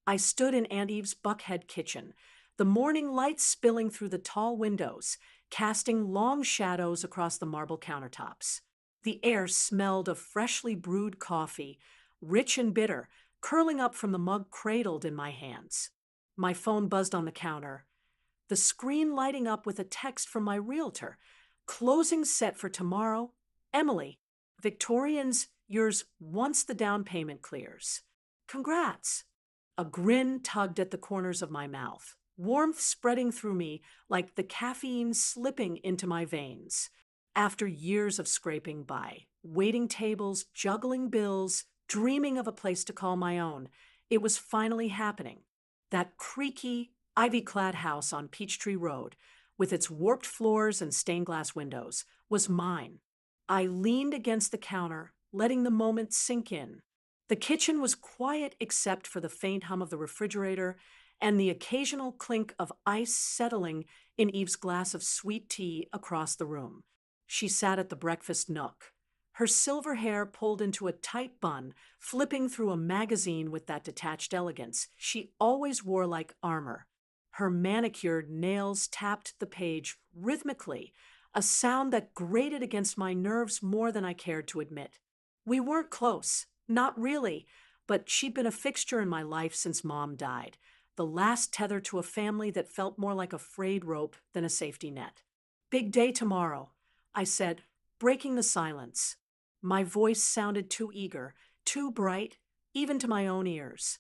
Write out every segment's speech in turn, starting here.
I stood in Aunt Eve's Buckhead kitchen, the morning light spilling through the tall windows, casting long shadows across the marble countertops. The air smelled of freshly brewed coffee, rich and bitter, curling up from the mug cradled in my hands. My phone buzzed on the counter, the screen lighting up with a text from my realtor. Closing set for tomorrow. Emily, Victorian's yours once the down payment clears. Congrats. A grin tugged at the corners of my mouth, warmth spreading through me like the caffeine slipping into my veins. After years of scraping by, waiting tables, juggling bills, dreaming of a place to call my own, it was finally happening. That creaky, ivy-clad house on Peachtree Road, with its warped floors and stained glass windows, was mine. I leaned against the counter, letting the moment sink in. The kitchen was quiet except for the faint hum of the refrigerator and the occasional clink of ice settling in Eve's glass of sweet tea across the room. She sat at the breakfast nook, her silver hair pulled into a tight bun, flipping through a magazine with that detached elegance she always wore like armor. Her manicured nails tapped the page rhythmically, a sound that grated against my nerves more than I cared to admit. We weren't close, not really, but she'd been a fixture in my life since Mom died, the last tether to a family that felt more like a frayed rope than a safety net. Big day tomorrow, I said, breaking the silence. My voice sounded too eager, too bright, even to my own ears.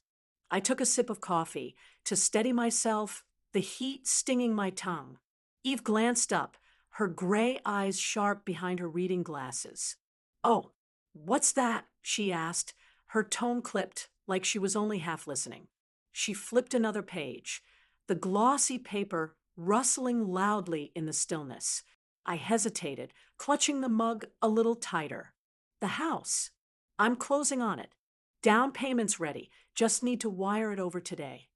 I took a sip of coffee to steady myself, the heat stinging my tongue. Eve glanced up, her gray eyes sharp behind her reading glasses. "Oh, what's that?" she asked, her tone clipped like she was only half listening. She flipped another page, the glossy paper rustling loudly in the stillness. I hesitated, clutching the mug a little tighter. The house. I'm closing on it. Down payment's ready, just need to wire it over today.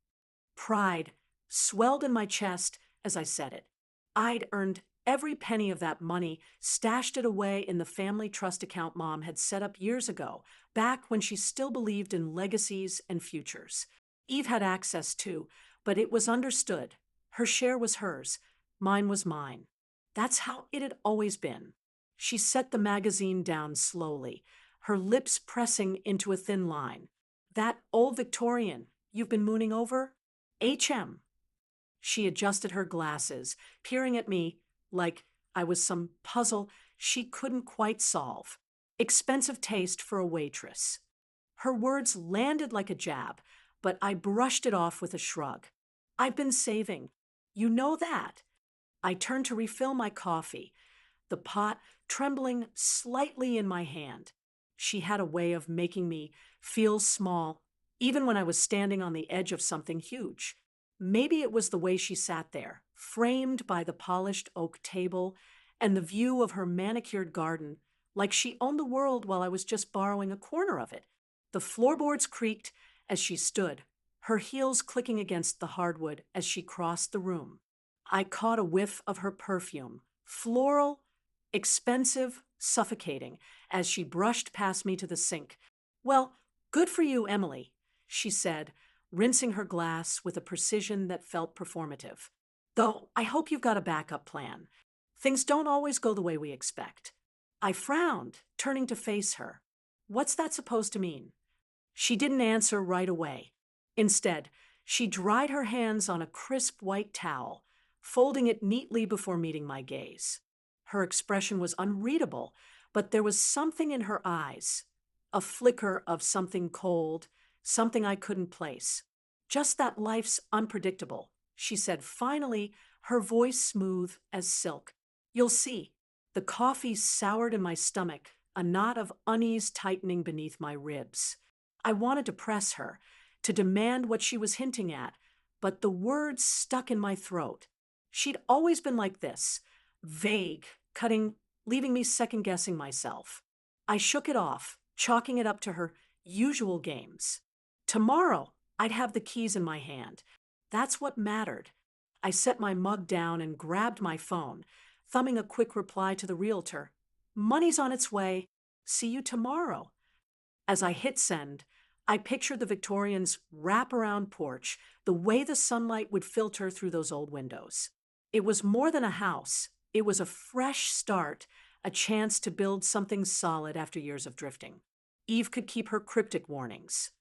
Pride swelled in my chest as I said it. I'd earned every penny of that money, stashed it away in the family trust account Mom had set up years ago, back when she still believed in legacies and futures. Eve had access too, but it was understood. Her share was hers, mine was mine. That's how it had always been. She set the magazine down slowly, her lips pressing into a thin line. "That old Victorian you've been mooning over? HM." She adjusted her glasses, peering at me like I was some puzzle she couldn't quite solve. Expensive taste for a waitress. Her words landed like a jab, but I brushed it off with a shrug. "I've been saving. You know that." I turned to refill my coffee, the pot trembling slightly in my hand. She had a way of making me feel small, even when I was standing on the edge of something huge. Maybe it was the way she sat there, framed by the polished oak table and the view of her manicured garden, like she owned the world while I was just borrowing a corner of it. The floorboards creaked as she stood, her heels clicking against the hardwood as she crossed the room. I caught a whiff of her perfume, floral, expensive, suffocating, as she brushed past me to the sink. "Well, good for you, Emily," she said, rinsing her glass with a precision that felt performative. "Though I hope you've got a backup plan. Things don't always go the way we expect." I frowned, turning to face her. What's that supposed to mean? She didn't answer right away. Instead, she dried her hands on a crisp white towel, folding it neatly before meeting my gaze. Her expression was unreadable, but there was something in her eyes, a flicker of something cold, something I couldn't place. "Just that life's unpredictable," she said finally, her voice smooth as silk. "You'll see." The coffee soured in my stomach, a knot of unease tightening beneath my ribs. I wanted to press her, to demand what she was hinting at, but the words stuck in my throat. She'd always been like this, vague, cutting, leaving me second-guessing myself. I shook it off, chalking it up to her usual games. Tomorrow, I'd have the keys in my hand. That's what mattered. I set my mug down and grabbed my phone, thumbing a quick reply to the realtor. "Money's on its way. See you tomorrow." As I hit send, I pictured the Victorians' wraparound porch, the way the sunlight would filter through those old windows. It was more than a house. It was a fresh start, a chance to build something solid after years of drifting. Eve could keep her cryptic warnings.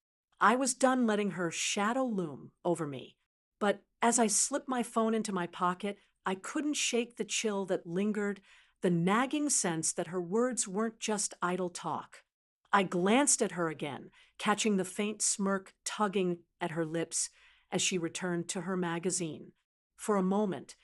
I was done letting her shadow loom over me. But as I slipped my phone into my pocket, I couldn't shake the chill that lingered, the nagging sense that her words weren't just idle talk. I glanced at her again, catching the faint smirk tugging at her lips as she returned to her magazine. For a moment,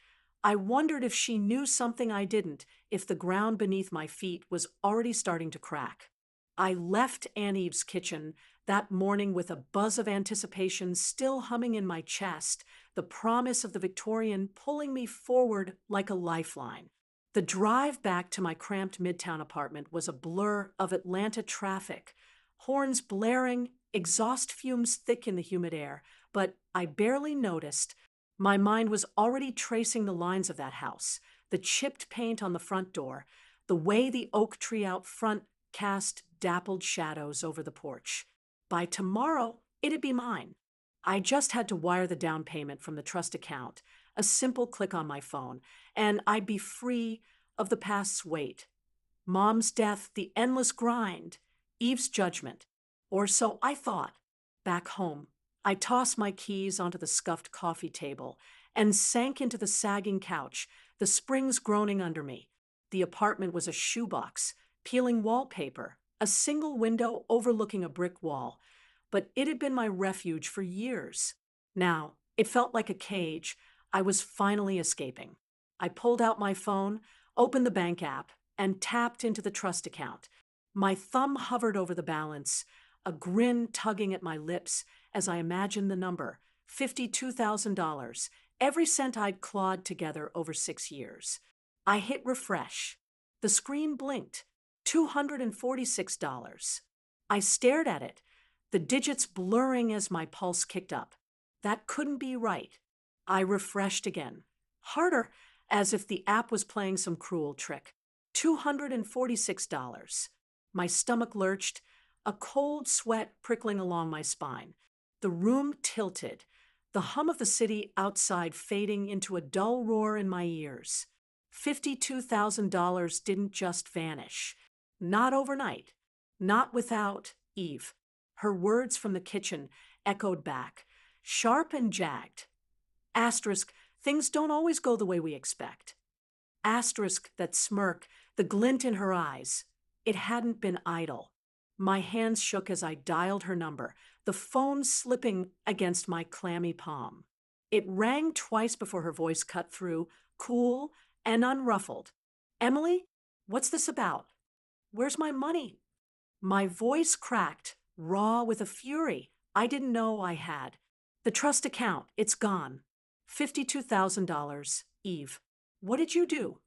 I wondered if she knew something I didn't, if the ground beneath my feet was already starting to crack. I left Aunt Eve's kitchen that morning with a buzz of anticipation still humming in my chest, the promise of the Victorian pulling me forward like a lifeline. The drive back to my cramped midtown apartment was a blur of Atlanta traffic, horns blaring, exhaust fumes thick in the humid air, but I barely noticed. My mind was already tracing the lines of that house, the chipped paint on the front door, the way the oak tree out front cast dappled shadows over the porch. By tomorrow, it'd be mine. I just had to wire the down payment from the trust account, a simple click on my phone, and I'd be free of the past's weight. Mom's death, the endless grind, Eve's judgment. Or so I thought. Back home, I tossed my keys onto the scuffed coffee table and sank into the sagging couch, the springs groaning under me. The apartment was a shoebox, peeling wallpaper, a single window overlooking a brick wall, but it had been my refuge for years. Now, it felt like a cage. I was finally escaping. I pulled out my phone, opened the bank app, and tapped into the trust account. My thumb hovered over the balance, a grin tugging at my lips as I imagined the number, $52,000, every cent I'd clawed together over 6 years. I hit refresh. The screen blinked. $246. I stared at it, the digits blurring as my pulse kicked up. That couldn't be right. I refreshed again, harder, as if the app was playing some cruel trick. $246. My stomach lurched, a cold sweat prickling along my spine. The room tilted, the hum of the city outside fading into a dull roar in my ears. $52,000 didn't just vanish. Not overnight. Not without Eve. Her words from the kitchen echoed back, sharp and jagged. Asterisk, things don't always go the way we expect. Asterisk, that smirk, the glint in her eyes. It hadn't been idle. My hands shook as I dialed her number, the phone slipping against my clammy palm. It rang twice before her voice cut through, cool and unruffled. Emily, what's this about? Where's my money? My voice cracked, raw with a fury I didn't know I had. The trust account, it's gone. $52,000, Eve. What did you do?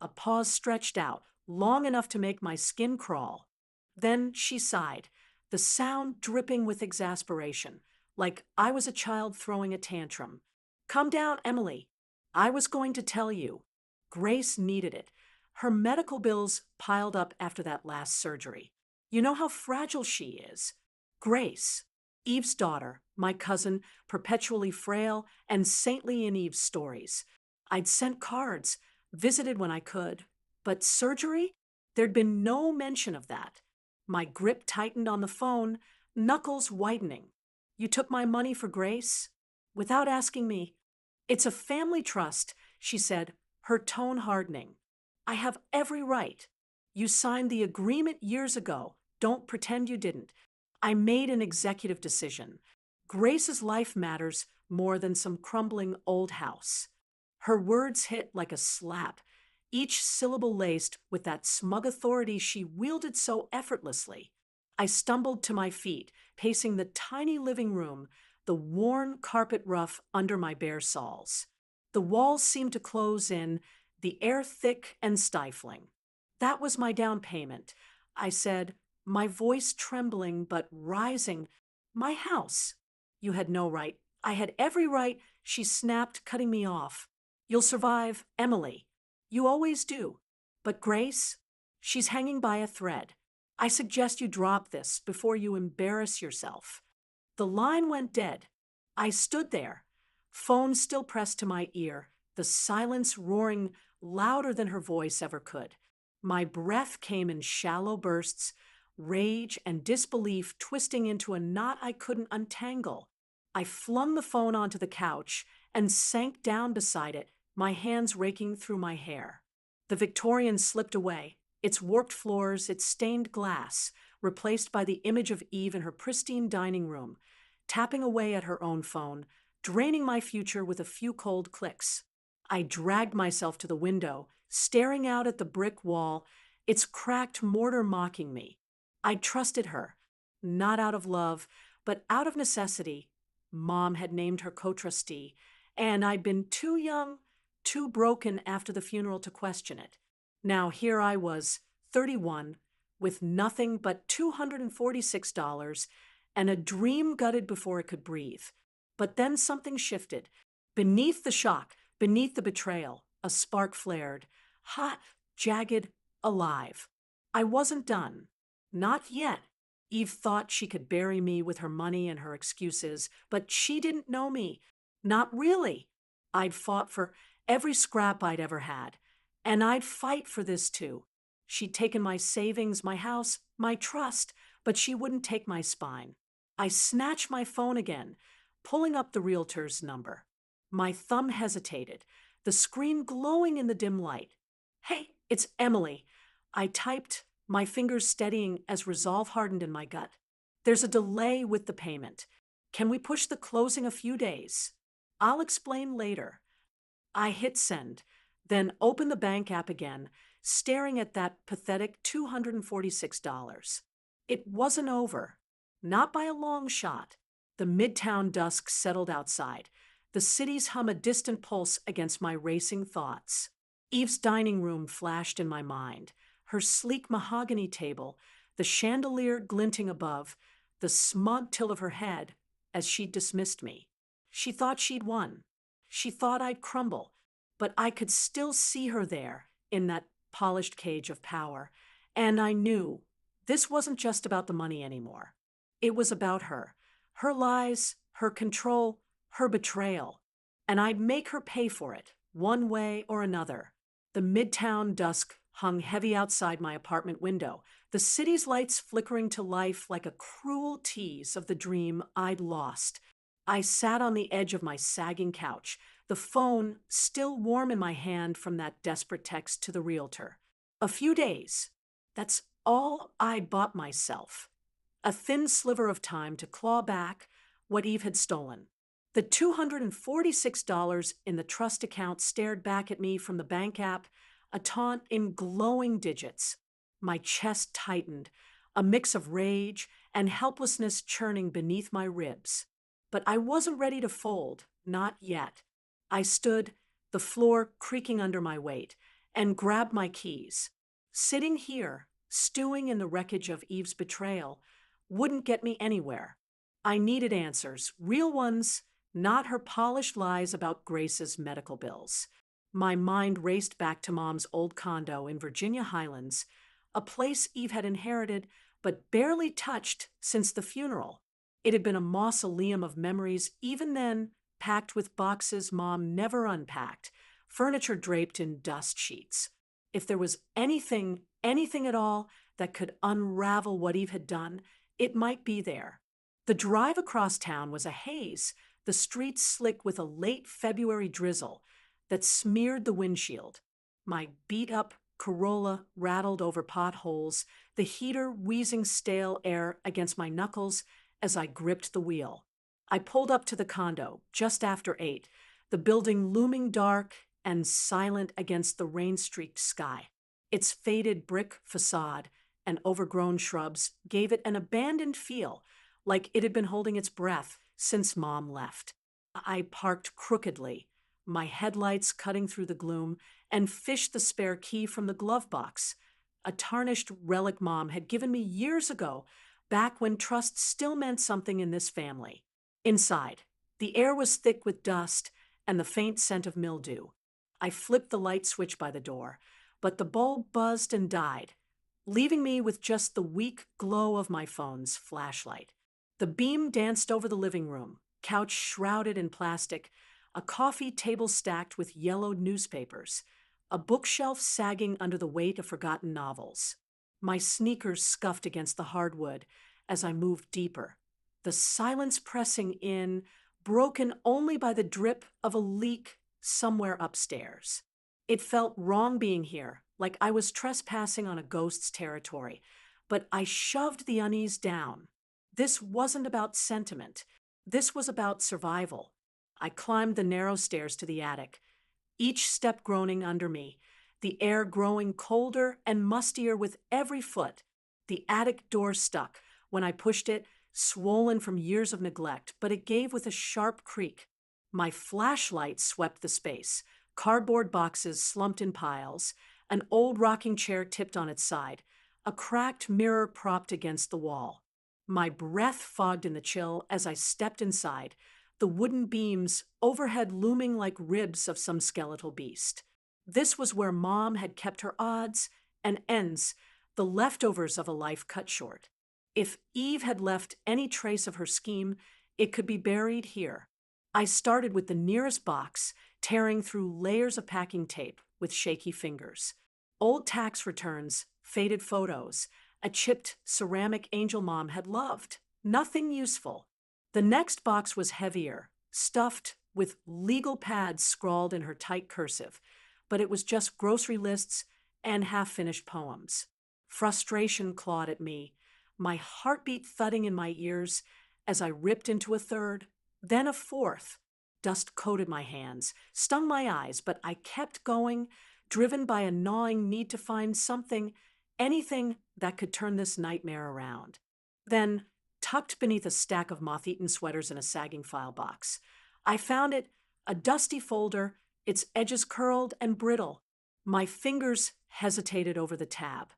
A pause stretched out, long enough to make my skin crawl. Then she sighed, the sound dripping with exasperation, like I was a child throwing a tantrum. Calm down, Emily. I was going to tell you. Grace needed it. Her medical bills piled up after that last surgery. You know how fragile she is. Grace, Eve's daughter, my cousin, perpetually frail and saintly in Eve's stories. I'd sent cards, visited when I could. But surgery? There'd been no mention of that. My grip tightened on the phone, knuckles whitening. You took my money for Grace? Without asking me. It's a family trust, she said, her tone hardening. I have every right. You signed the agreement years ago. Don't pretend you didn't. I made an executive decision. Grace's life matters more than some crumbling old house. Her words hit like a slap, each syllable laced with that smug authority she wielded so effortlessly. I stumbled to my feet, pacing the tiny living room, the worn carpet rough under my bare soles. The walls seemed to close in, the air thick and stifling. That was my down payment, I said, my voice trembling but rising. My house. You had no right. I had every right, she snapped, cutting me off. You'll survive, Emily. You always do. But Grace, she's hanging by a thread. I suggest you drop this before you embarrass yourself. The line went dead. I stood there, phone still pressed to my ear, the silence roaring louder than her voice ever could. My breath came in shallow bursts, rage and disbelief twisting into a knot I couldn't untangle. I flung the phone onto the couch and sank down beside it, my hands raking through my hair. The Victorian slipped away, its warped floors, its stained glass, replaced by the image of Eve in her pristine dining room, tapping away at her own phone, draining my future with a few cold clicks. I dragged myself to the window, staring out at the brick wall, its cracked mortar mocking me. I trusted her, not out of love, but out of necessity. Mom had named her co-trustee, and I'd been too young, too broken after the funeral to question it. Now here I was, 31, with nothing but $246 and a dream gutted before it could breathe. But then something shifted. Beneath the shock, beneath the betrayal, a spark flared, hot, jagged, alive. I wasn't done. Not yet. Eve thought she could bury me with her money and her excuses, but she didn't know me. Not really. I'd fought for every scrap I'd ever had, and I'd fight for this too. She'd taken my savings, my house, my trust, but she wouldn't take my spine. I snatched my phone again, pulling up the realtor's number. My thumb hesitated, the screen glowing in the dim light. "Hey, it's Emily." I typed, my fingers steadying as resolve hardened in my gut. "There's a delay with the payment. Can we push the closing a few days?" "I'll explain later." I hit send, then opened the bank app again, staring at that pathetic $246. It wasn't over. Not by a long shot. The midtown dusk settled outside, the city's hum a distant pulse against my racing thoughts. Eve's dining room flashed in my mind, her sleek mahogany table, the chandelier glinting above, the smug tilt of her head as she dismissed me. She thought she'd won. She thought I'd crumble, but I could still see her there in that polished cage of power, and I knew this wasn't just about the money anymore. It was about her lies, her control, her betrayal, and I'd make her pay for it, one way or another. The midtown dusk hung heavy outside my apartment window, the city's lights flickering to life like a cruel tease of the dream I'd lost. I sat on the edge of my sagging couch, the phone still warm in my hand from that desperate text to the realtor. A few days. That's all I'd bought myself. A thin sliver of time to claw back what Eve had stolen. The $246 in the trust account stared back at me from the bank app, a taunt in glowing digits. My chest tightened, a mix of rage and helplessness churning beneath my ribs. But I wasn't ready to fold, not yet. I stood, the floor creaking under my weight, and grabbed my keys. Sitting here, stewing in the wreckage of Eve's betrayal, wouldn't get me anywhere. I needed answers, real ones, not her polished lies about Grace's medical bills. My mind raced back to Mom's old condo in Virginia Highlands, a place Eve had inherited but barely touched since the funeral. It had been a mausoleum of memories, even then, packed with boxes Mom never unpacked, furniture draped in dust sheets. If there was anything at all that could unravel what Eve had done, it might be there. The drive across town was a haze, the streets slick with a late February drizzle that smeared the windshield. My beat-up Corolla rattled over potholes, the heater wheezing stale air against my knuckles as I gripped the wheel. I pulled up to the condo just after 8, the building looming dark and silent against the rain-streaked sky. Its faded brick facade and overgrown shrubs gave it an abandoned feel, like it had been holding its breath since Mom left. I parked crookedly, my headlights cutting through the gloom, and fished the spare key from the glove box, a tarnished relic Mom had given me years ago, back when trust still meant something in this family. Inside, the air was thick with dust and the faint scent of mildew. I flipped the light switch by the door, but the bulb buzzed and died, leaving me with just the weak glow of my phone's flashlight. The beam danced over the living room, couch shrouded in plastic, a coffee table stacked with yellowed newspapers, a bookshelf sagging under the weight of forgotten novels. My sneakers scuffed against the hardwood as I moved deeper, the silence pressing in, broken only by the drip of a leak somewhere upstairs. It felt wrong being here, like I was trespassing on a ghost's territory, but I shoved the unease down. This wasn't about sentiment. This was about survival. I climbed the narrow stairs to the attic, each step groaning under me, the air growing colder and mustier with every foot. The attic door stuck when I pushed it, swollen from years of neglect, but it gave with a sharp creak. My flashlight swept the space, cardboard boxes slumped in piles, an old rocking chair tipped on its side, a cracked mirror propped against the wall. My breath fogged in the chill as I stepped inside, the wooden beams overhead looming like ribs of some skeletal beast. This was where Mom had kept her odds and ends, the leftovers of a life cut short. If Eve had left any trace of her scheme, it could be buried here. I started with the nearest box, tearing through layers of packing tape with shaky fingers. Old tax returns, faded photos, a chipped ceramic angel Mom had loved. Nothing useful. The next box was heavier, stuffed with legal pads scrawled in her tight cursive, but it was just grocery lists and half-finished poems. Frustration clawed at me, my heartbeat thudding in my ears as I ripped into a third, then a fourth. Dust coated my hands, stung my eyes, but I kept going, driven by a gnawing need to find something, anything that could turn this nightmare around. Then, tucked beneath a stack of moth-eaten sweaters in a sagging file box, I found it, a dusty folder, its edges curled and brittle. My fingers hesitated over the tab,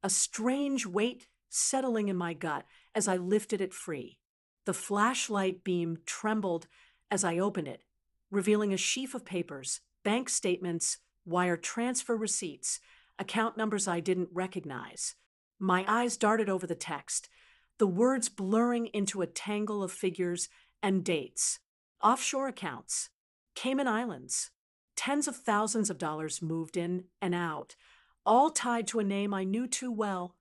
a strange weight settling in my gut as I lifted it free. The flashlight beam trembled as I opened it, revealing a sheaf of papers, bank statements, wire transfer receipts, account numbers I didn't recognize. My eyes darted over the text, the words blurring into a tangle of figures and dates. Offshore accounts, Cayman Islands, tens of thousands of dollars moved in and out, all tied to a name I knew too well,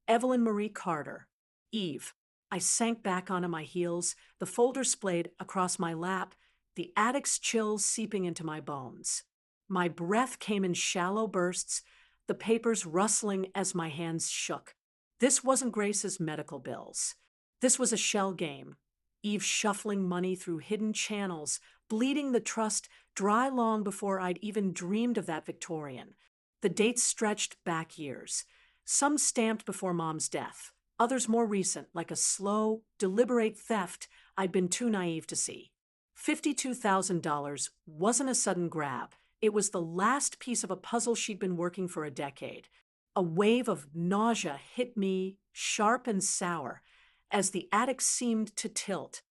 Evelyn Marie Carter. Eve. I sank back onto my heels, the folder splayed across my lap, the attic's chills seeping into my bones. My breath came in shallow bursts, the papers rustling as my hands shook. This wasn't Grace's medical bills. This was a shell game. Eve shuffling money through hidden channels, bleeding the trust dry long before I'd even dreamed of that Victorian. The dates stretched back years, some stamped before Mom's death, others more recent, like a slow, deliberate theft I'd been too naive to see. $52,000 wasn't a sudden grab. It was the last piece of a puzzle she'd been working for a decade. A wave of nausea hit me, sharp and sour, as the attic seemed to tilt.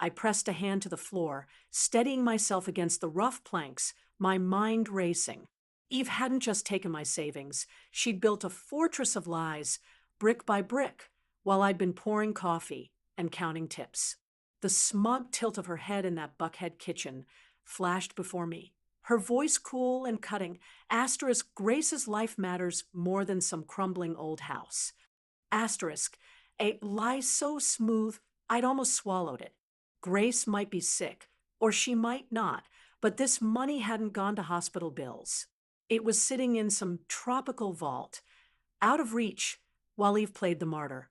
I pressed a hand to the floor, steadying myself against the rough planks, my mind racing. Eve hadn't just taken my savings. She'd built a fortress of lies, brick by brick, while I'd been pouring coffee and counting tips. The smug tilt of her head in that Buckhead kitchen flashed before me. Her voice cool and cutting, asterisk, Grace's life matters more than some crumbling old house. Asterisk, a lie so smooth I'd almost swallowed it. Grace might be sick, or she might not, but this money hadn't gone to hospital bills. It was sitting in some tropical vault, out of reach, while Eve played the martyr.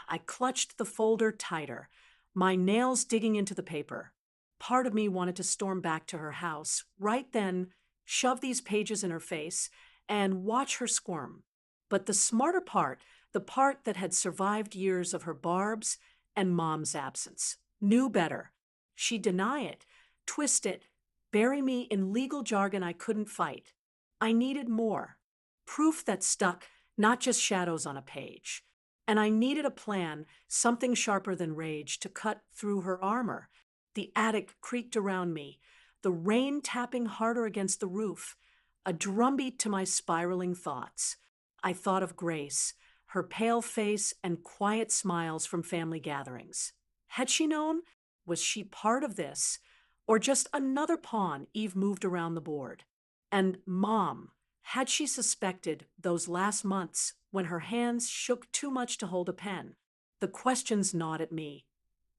I clutched the folder tighter, my nails digging into the paper. Part of me wanted to storm back to her house, right then, shove these pages in her face, and watch her squirm. But the smarter part, the part that had survived years of her barbs and Mom's absence, knew better. She'd deny it, twist it, bury me in legal jargon I couldn't fight. I needed more. Proof that stuck, not just shadows on a page. And I needed a plan, something sharper than rage, to cut through her armor. The attic creaked around me, the rain tapping harder against the roof, a drumbeat to my spiraling thoughts. I thought of Grace, her pale face and quiet smiles from family gatherings. Had she known? Was she part of this? Or just another pawn Eve moved around the board? And Mom, had she suspected those last months when her hands shook too much to hold a pen? The questions gnawed at me,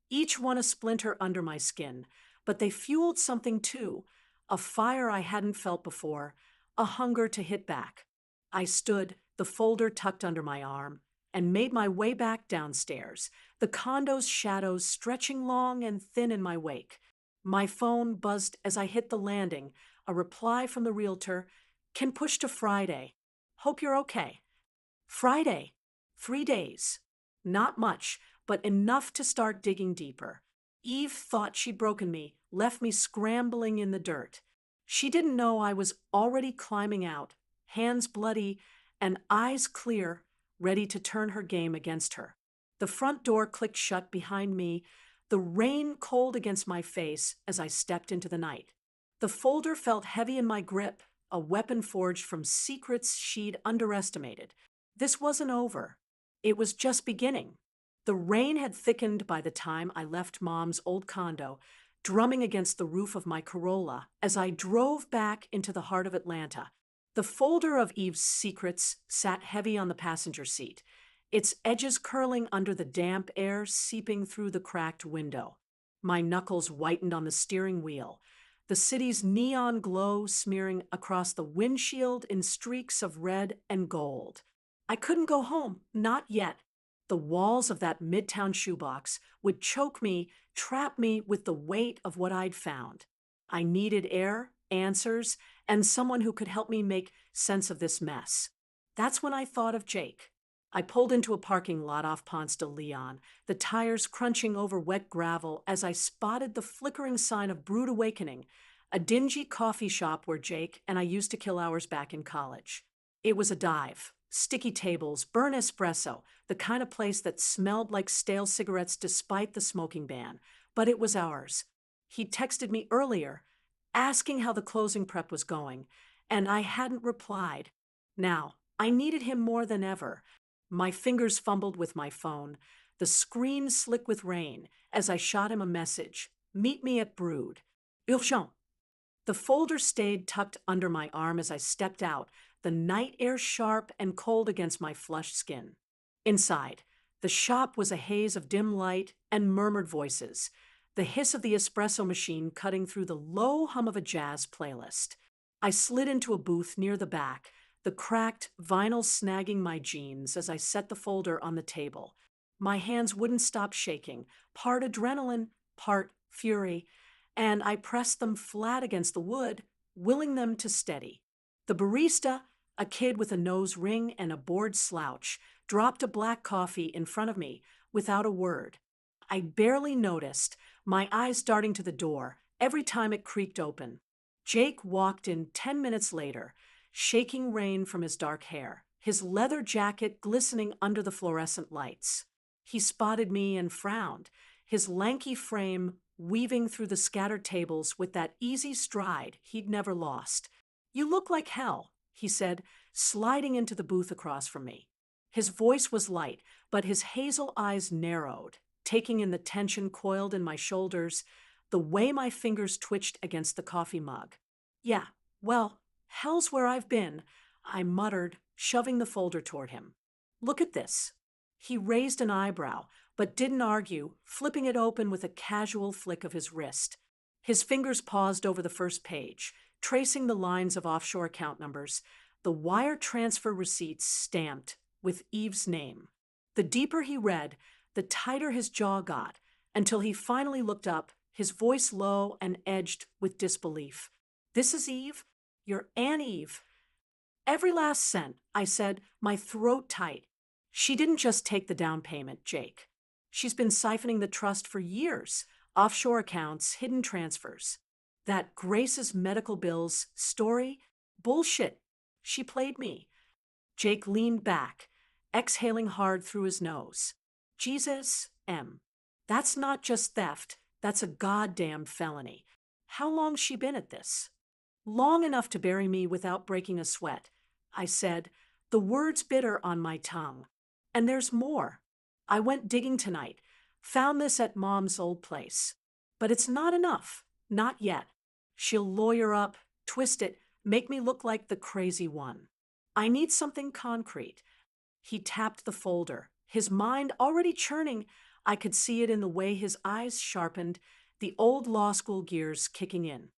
each one a splinter under my skin, but they fueled something too, a fire I hadn't felt before, a hunger to hit back. I stood, the folder tucked under my arm, and made my way back downstairs, the condo's shadows stretching long and thin in my wake. My phone buzzed as I hit the landing, a reply from the realtor. Can push to Friday. Hope you're okay. Friday. 3 days. Not much, but enough to start digging deeper. Eve thought she'd broken me, left me scrambling in the dirt. She didn't know I was already climbing out, hands bloody and eyes clear, ready to turn her game against her. The front door clicked shut behind me, the rain cold against my face as I stepped into the night. The folder felt heavy in my grip, a weapon forged from secrets she'd underestimated. This wasn't over. It was just beginning. The rain had thickened by the time I left Mom's old condo, drumming against the roof of my Corolla as I drove back into the heart of Atlanta. The folder of Eve's secrets sat heavy on the passenger seat, its edges curling under the damp air seeping through the cracked window. My knuckles whitened on the steering wheel, the city's neon glow smearing across the windshield in streaks of red and gold. I couldn't go home, not yet. The walls of that midtown shoebox would choke me, trap me with the weight of what I'd found. I needed air, answers, and someone who could help me make sense of this mess. That's when I thought of Jake. I pulled into a parking lot off Ponce de Leon, the tires crunching over wet gravel as I spotted the flickering sign of Brewed Awakening, a dingy coffee shop where Jake and I used to kill hours back in college. It was a dive. Sticky tables, burnt espresso, the kind of place that smelled like stale cigarettes despite the smoking ban. But it was ours. He texted me earlier, asking how the closing prep was going, and I hadn't replied. Now, I needed him more than ever. My fingers fumbled with my phone, the screen slick with rain, as I shot him a message. Meet me at Brood. Urgent. The folder stayed tucked under my arm as I stepped out, the night air sharp and cold against my flushed skin. Inside, the shop was a haze of dim light and murmured voices, the hiss of the espresso machine cutting through the low hum of a jazz playlist. I slid into a booth near the back, the cracked vinyl snagging my jeans as I set the folder on the table. My hands wouldn't stop shaking, part adrenaline, part fury, and I pressed them flat against the wood, willing them to steady. The barista, a kid with a nose ring and a bored slouch, dropped a black coffee in front of me without a word. I barely noticed, my eyes darting to the door every time it creaked open. Jake walked in 10 minutes later, shaking rain from his dark hair, his leather jacket glistening under the fluorescent lights. He spotted me and frowned, his lanky frame weaving through the scattered tables with that easy stride he'd never lost. You look like hell, he said, sliding into the booth across from me. His voice was light, but his hazel eyes narrowed, taking in the tension coiled in my shoulders, the way my fingers twitched against the coffee mug. Yeah, well, hell's where I've been, I muttered, shoving the folder toward him. Look at this. He raised an eyebrow, but didn't argue, flipping it open with a casual flick of his wrist. His fingers paused over the first page, tracing the lines of offshore account numbers, the wire transfer receipts stamped with Eve's name. The deeper he read, the tighter his jaw got, until he finally looked up, his voice low and edged with disbelief. This is Eve? Your Aunt Eve. Every last cent, I said, my throat tight. She didn't just take the down payment, Jake. She's been siphoning the trust for years, offshore accounts, hidden transfers. That Grace's medical bills story? Bullshit. She played me. Jake leaned back, exhaling hard through his nose. Jesus, M. That's not just theft, that's a goddamn felony. How long's she been at this? Long enough to bury me without breaking a sweat, I said, the words bitter on my tongue. And there's more. I went digging tonight. Found this at Mom's old place. But it's not enough. Not yet. She'll lawyer up, twist it, make me look like the crazy one. I need something concrete. He tapped the folder, his mind already churning. I could see it in the way his eyes sharpened, the old law school gears kicking in.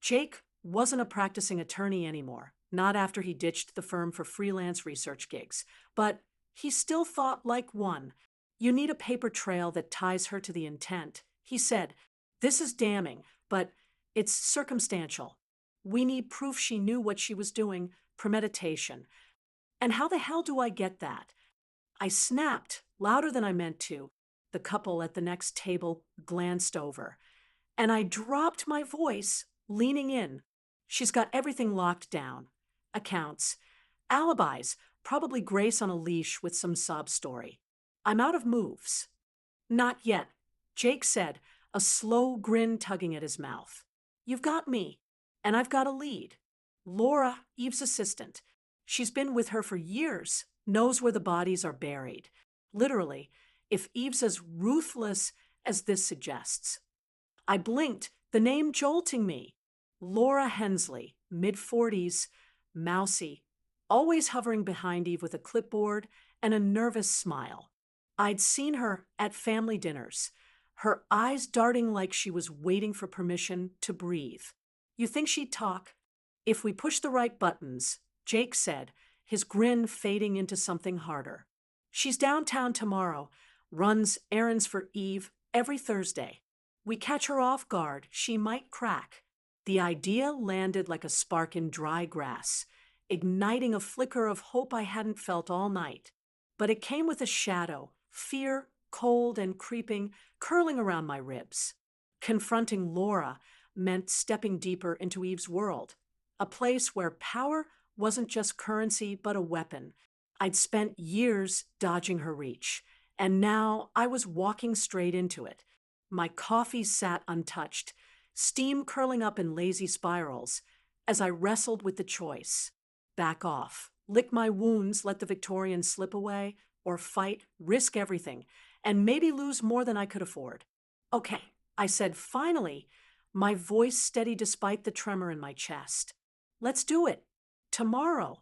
Jake wasn't a practicing attorney anymore, not after he ditched the firm for freelance research gigs, but he still thought like one. You need a paper trail that ties her to the intent. He said, "This is damning, but it's circumstantial. We need proof she knew what she was doing, premeditation. And how the hell do I get that?" I snapped, louder than I meant to. The couple at the next table glanced over, and I dropped my voice, leaning in. She's got everything locked down. Accounts, alibis, probably Grace on a leash with some sob story. I'm out of moves. Not yet, Jake said, a slow grin tugging at his mouth. You've got me, and I've got a lead. Laura, Eve's assistant. She's been with her for years, knows where the bodies are buried. Literally, if Eve's as ruthless as this suggests. I blinked, the name jolting me. Laura Hensley, mid-40s, mousy, always hovering behind Eve with a clipboard and a nervous smile. I'd seen her at family dinners, her eyes darting like she was waiting for permission to breathe. You think she'd talk? If we push the right buttons, Jake said, his grin fading into something harder. She's downtown tomorrow, runs errands for Eve every Thursday. We catch her off guard, she might crack. The idea landed like a spark in dry grass, igniting a flicker of hope I hadn't felt all night. But it came with a shadow, fear, cold and creeping, curling around my ribs. Confronting Laura meant stepping deeper into Eve's world, a place where power wasn't just currency but a weapon. I'd spent years dodging her reach, and now I was walking straight into it. My coffee sat untouched, steam curling up in lazy spirals, as I wrestled with the choice. Back off, lick my wounds, let the Victorian slip away, or fight, risk everything, and maybe lose more than I could afford. Okay, I said finally, my voice steady despite the tremor in my chest. Let's do it. Tomorrow.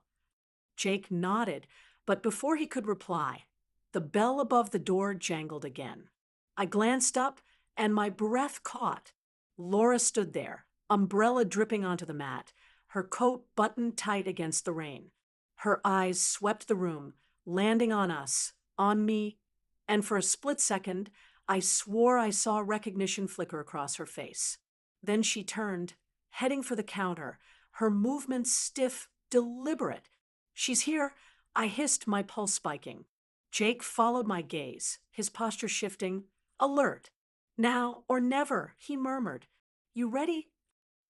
Jake nodded, but before he could reply, the bell above the door jangled again. I glanced up, and my breath caught. Laura stood there, umbrella dripping onto the mat, her coat buttoned tight against the rain. Her eyes swept the room, landing on us, on me, and for a split second, I swore I saw recognition flicker across her face. Then she turned, heading for the counter, her movements stiff, deliberate. She's here, I hissed, my pulse spiking. Jake followed my gaze, his posture shifting, alert. Now or never, he murmured. You ready?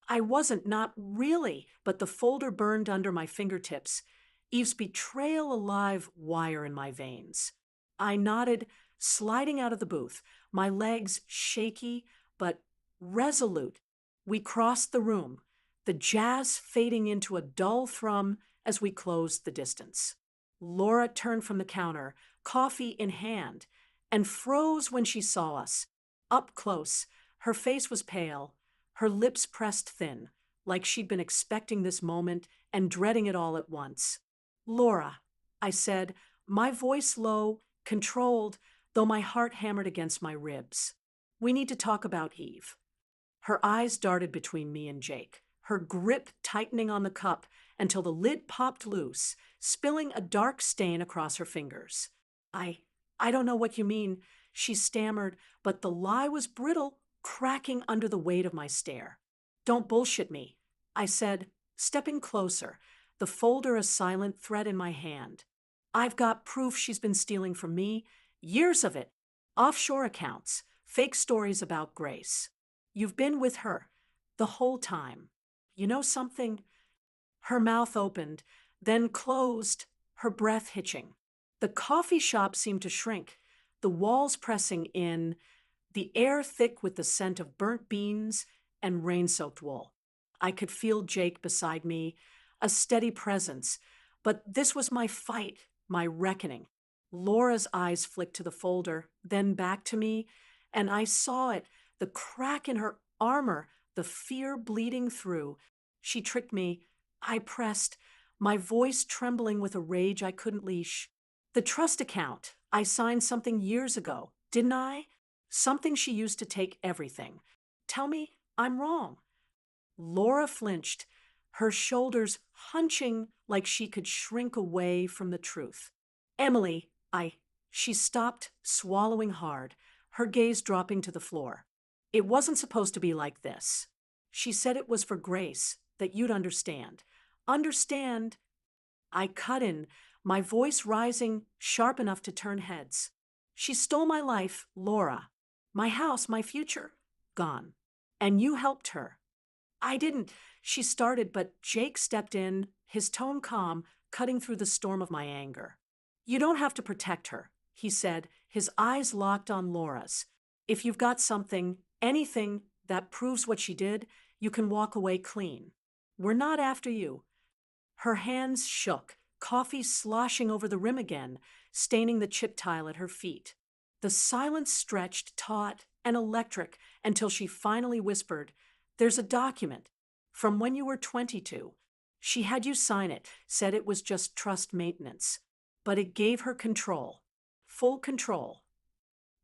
I wasn't, not really, but the folder burned under my fingertips, Eve's betrayal alive wire in my veins. I nodded, sliding out of the booth, my legs shaky but resolute. We crossed the room, the jazz fading into a dull thrum as we closed the distance. Laura turned from the counter, coffee in hand, and froze when she saw us. Up close, her face was pale, her lips pressed thin, like she'd been expecting this moment and dreading it all at once. Laura, I said, my voice low, controlled, though my heart hammered against my ribs. We need to talk about Eve. Her eyes darted between me and Jake, her grip tightening on the cup until the lid popped loose, spilling a dark stain across her fingers. I don't know what you mean, she stammered, but the lie was brittle, cracking under the weight of my stare. Don't bullshit me, I said, stepping closer, the folder a silent thread in my hand. I've got proof she's been stealing from me, years of it, offshore accounts, fake stories about Grace. You've been with her the whole time. You know something? Her mouth opened, then closed, her breath hitching. The coffee shop seemed to shrink, the walls pressing in, the air thick with the scent of burnt beans and rain-soaked wool. I could feel Jake beside me, a steady presence, but this was my fight, my reckoning. Laura's eyes flicked to the folder, then back to me, and I saw it, the crack in her armor, the fear bleeding through. She tricked me. I pressed, my voice trembling with a rage I couldn't leash. The trust account. I signed something years ago, didn't I? Something she used to take everything. Tell me I'm wrong. Laura flinched, her shoulders hunching like she could shrink away from the truth. Emily, she stopped, swallowing hard, her gaze dropping to the floor. It wasn't supposed to be like this. She said it was for Grace, that you'd understand. Understand? I cut in, my voice rising sharp enough to turn heads. She stole my life, Laura. My house, my future, gone. And you helped her. I didn't. She started, but Jake stepped in, his tone calm, cutting through the storm of my anger. You don't have to protect her, he said, his eyes locked on Laura's. If you've got something, anything, that proves what she did, you can walk away clean. We're not after you. Her hands shook, coffee sloshing over the rim again, staining the chip tile at her feet. The silence stretched taut and electric until she finally whispered, There's a document from when you were 22. She had you sign it, said it was just trust maintenance. But it gave her control, full control.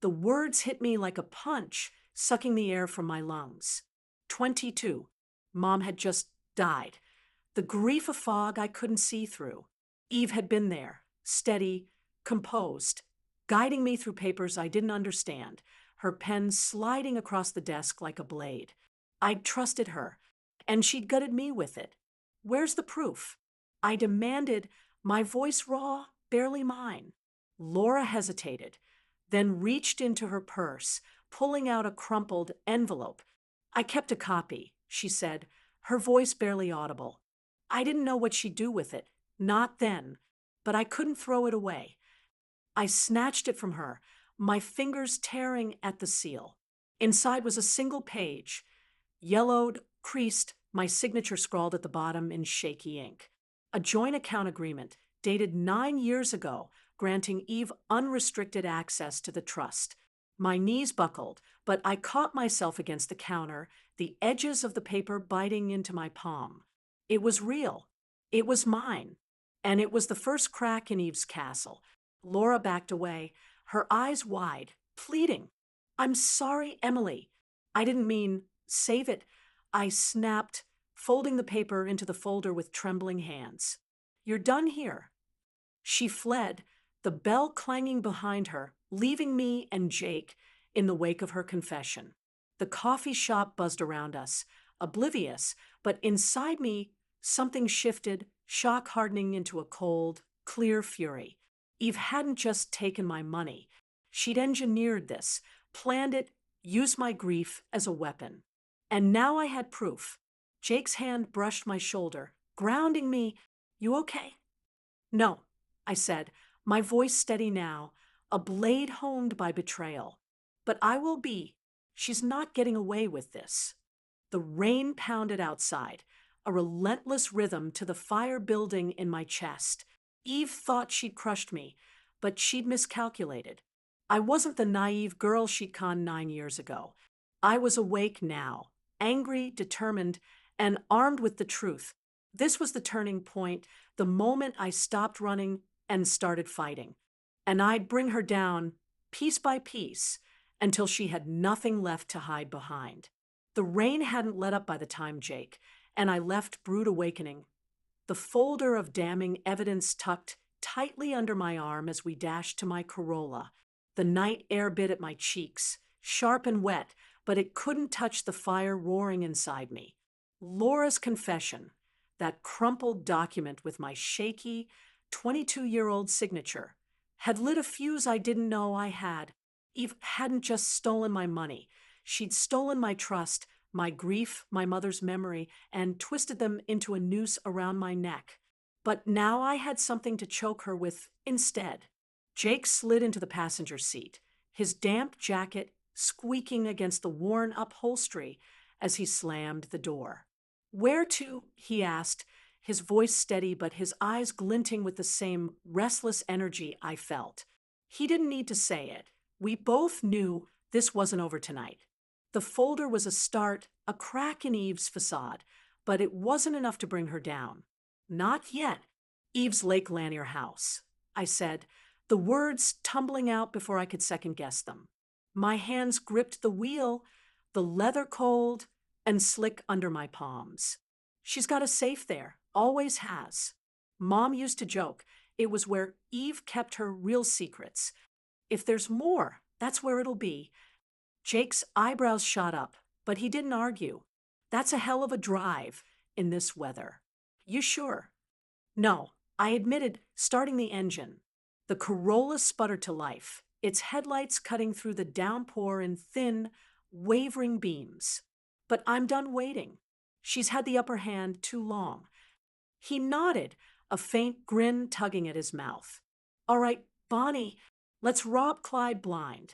The words hit me like a punch, sucking the air from my lungs. 22. Mom had just died. The grief of fog I couldn't see through. Eve had been there, steady, composed, guiding me through papers I didn't understand, her pen sliding across the desk like a blade. I'd trusted her, and she'd gutted me with it. Where's the proof? I demanded, my voice raw, barely mine. Laura hesitated, then reached into her purse, pulling out a crumpled envelope. I kept a copy, she said, her voice barely audible. I didn't know what she'd do with it, not then, but I couldn't throw it away. I snatched it from her, my fingers tearing at the seal. Inside was a single page, yellowed, creased, my signature scrawled at the bottom in shaky ink. A joint account agreement dated 9 years ago, granting Eve unrestricted access to the trust. My knees buckled, but I caught myself against the counter, the edges of the paper biting into my palm. It was real. It was mine. And it was the first crack in Eve's castle. Laura backed away, her eyes wide, pleading. I'm sorry, Emily. I didn't mean, save it. I snapped, folding the paper into the folder with trembling hands. You're done here. She fled, the bell clanging behind her, leaving me and Jake in the wake of her confession. The coffee shop buzzed around us, oblivious, but inside me, something shifted, shock hardening into a cold, clear fury. Eve hadn't just taken my money. She'd engineered this, planned it, used my grief as a weapon. And now I had proof. Jake's hand brushed my shoulder, grounding me. You okay? No, I said, my voice steady now, a blade honed by betrayal. But I will be. She's not getting away with this. The rain pounded outside, a relentless rhythm to the fire building in my chest. Eve thought she'd crushed me, but she'd miscalculated. I wasn't the naive girl she'd conned 9 years ago. I was awake now, angry, determined, and armed with the truth. This was the turning point, the moment I stopped running and started fighting. And I'd bring her down, piece by piece, until she had nothing left to hide behind. The rain hadn't let up by the time, Jake, and I left Brood awakening. The folder of damning evidence tucked tightly under my arm as we dashed to my Corolla. The night air bit at my cheeks, sharp and wet, but it couldn't touch the fire roaring inside me. Laura's confession, that crumpled document with my shaky, 22-year-old signature, had lit a fuse I didn't know I had. Eve hadn't just stolen my money. She'd stolen my trust, my grief, my mother's memory, and twisted them into a noose around my neck. But now I had something to choke her with instead. Jake slid into the passenger seat, his damp jacket squeaking against the worn upholstery as he slammed the door. Where to? He asked, his voice steady but his eyes glinting with the same restless energy I felt. He didn't need to say it. We both knew this wasn't over tonight. The folder was a start, a crack in Eve's facade, but it wasn't enough to bring her down. Not yet. Eve's Lake Lanier house, I said, the words tumbling out before I could second guess them. My hands gripped the wheel, the leather cold and slick under my palms. She's got a safe there, always has. Mom used to joke it was where Eve kept her real secrets. If there's more, that's where it'll be. Jake's eyebrows shot up, but he didn't argue. That's a hell of a drive in this weather. You sure? No, I admitted, starting the engine. The Corolla sputtered to life, its headlights cutting through the downpour in thin, wavering beams. But I'm done waiting. She's had the upper hand too long. He nodded, a faint grin tugging at his mouth. All right, Bonnie, let's rob Clyde blind.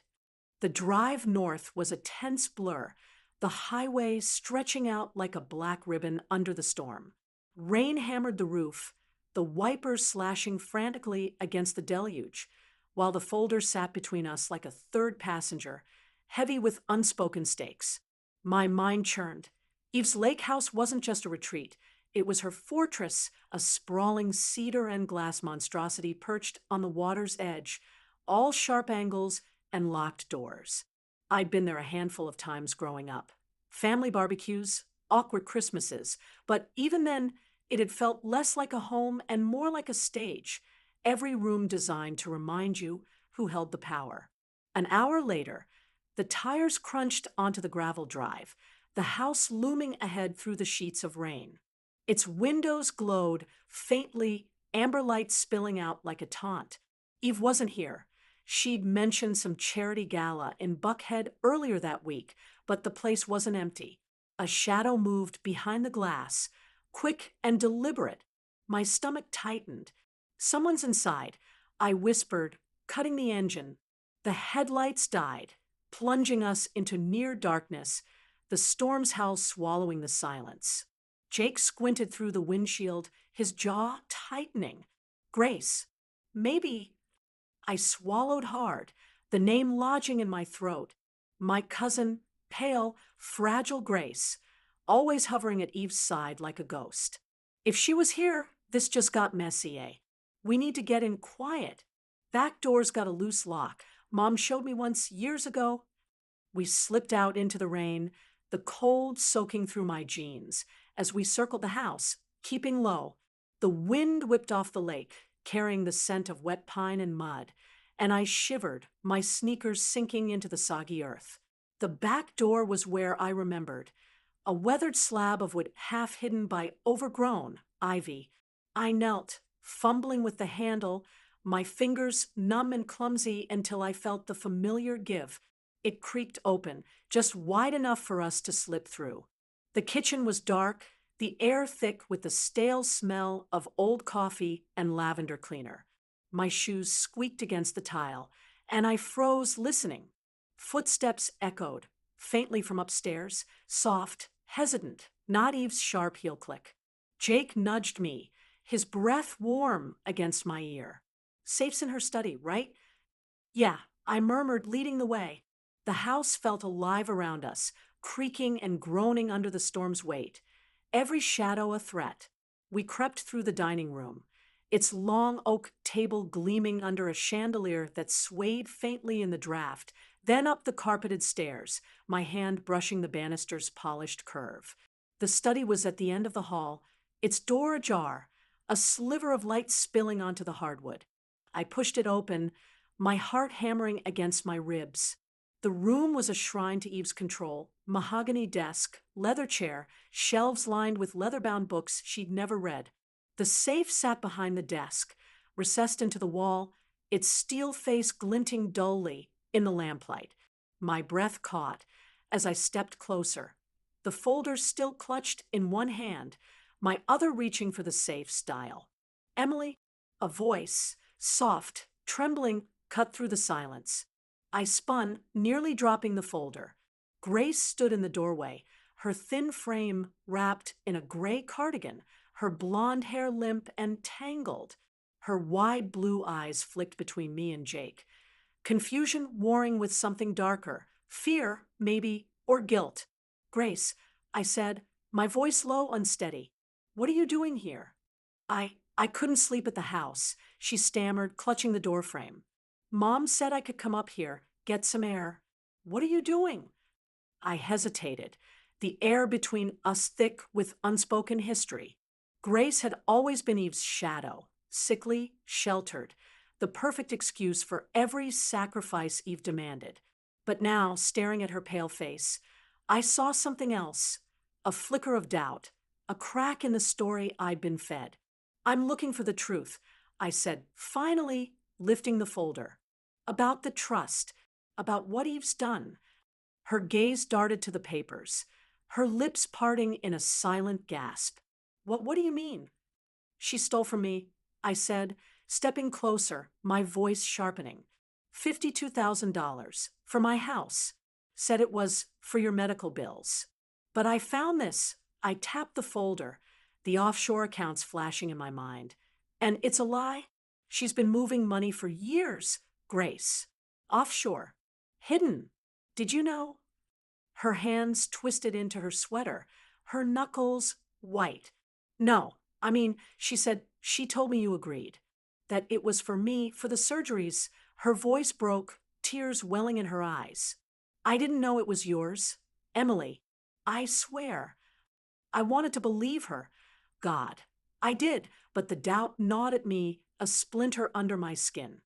The drive north was a tense blur, the highway stretching out like a black ribbon under the storm. Rain hammered the roof, the wipers slashing frantically against the deluge, while the folder sat between us like a third passenger, heavy with unspoken stakes. My mind churned. Eve's lake house wasn't just a retreat. It was her fortress, a sprawling cedar and glass monstrosity perched on the water's edge, all sharp angles and locked doors. I'd been there a handful of times growing up. Family barbecues, awkward Christmases, but even then, it had felt less like a home and more like a stage, every room designed to remind you who held the power. An hour later, the tires crunched onto the gravel drive, the house looming ahead through the sheets of rain. Its windows glowed faintly, amber light spilling out like a taunt. Eve wasn't here. She'd mentioned some charity gala in Buckhead earlier that week, but the place wasn't empty. A shadow moved behind the glass, quick and deliberate. My stomach tightened. Someone's inside, I whispered, cutting the engine. The headlights died, plunging us into near darkness, the storm's howl swallowing the silence. Jake squinted through the windshield, his jaw tightening. Grace. Maybe. I swallowed hard, the name lodging in my throat. My cousin, pale, fragile Grace, always hovering at Eve's side like a ghost. If she was here, this just got messy, eh? We need to get in quiet. Back door's got a loose lock. Mom showed me once years ago. We slipped out into the rain, the cold soaking through my jeans. As we circled the house, keeping low, the wind whipped off the lake, carrying the scent of wet pine and mud, and I shivered, my sneakers sinking into the soggy earth. The back door was where I remembered, a weathered slab of wood half hidden by overgrown ivy. I knelt, fumbling with the handle, my fingers numb and clumsy until I felt the familiar give. It creaked open, just wide enough for us to slip through. The kitchen was dark, the air thick with the stale smell of old coffee and lavender cleaner. My shoes squeaked against the tile, and I froze listening. Footsteps echoed, faintly from upstairs, soft, hesitant, not Eve's sharp heel click. Jake nudged me, his breath warm against my ear. Safe's in her study, right? Yeah, I murmured, leading the way. The house felt alive around us, creaking and groaning under the storm's weight. Every shadow a threat. We crept through the dining room, its long oak table gleaming under a chandelier that swayed faintly in the draft, then up the carpeted stairs, my hand brushing the banister's polished curve. The study was at the end of the hall, its door ajar, a sliver of light spilling onto the hardwood. I pushed it open, my heart hammering against my ribs. The room was a shrine to Eve's control, mahogany desk, leather chair, shelves lined with leather-bound books she'd never read. The safe sat behind the desk, recessed into the wall, its steel face glinting dully in the lamplight. My breath caught as I stepped closer, the folder still clutched in one hand, my other reaching for the safe's dial. Emily, a voice, soft, trembling, cut through the silence. I spun, nearly dropping the folder. Grace stood in the doorway, her thin frame wrapped in a gray cardigan, her blonde hair limp and tangled. Her wide blue eyes flicked between me and Jake. confusion warring with something darker, fear, maybe, or guilt. Grace, I said, my voice low, unsteady. What are you doing here? I couldn't sleep at the house, she stammered, clutching the doorframe. Mom said I could come up here, get some air. What are you doing? I hesitated, the air between us thick with unspoken history. Grace had always been Eve's shadow, sickly, sheltered, the perfect excuse for every sacrifice Eve demanded. But now, staring at her pale face, I saw something else, a flicker of doubt, a crack in the story I'd been fed. I'm looking for the truth, I said, finally lifting the folder. About the trust, about what Eve's done. Her gaze darted to the papers, her lips parting in a silent gasp. What do you mean? She stole from me, I said, stepping closer, my voice sharpening. $52,000 for my house. Said it was for your medical bills. But I found this. I tapped the folder, the offshore accounts flashing in my mind. And it's a lie. She's been moving money for years, Grace. Offshore. Hidden. Did you know? Her hands twisted into her sweater, her knuckles white. No, she said, she told me you agreed. That it was for me, for the surgeries. Her voice broke, tears welling in her eyes. I didn't know it was yours. Emily, I swear. I wanted to believe her. God, I did, but the doubt gnawed at me, a splinter under my skin.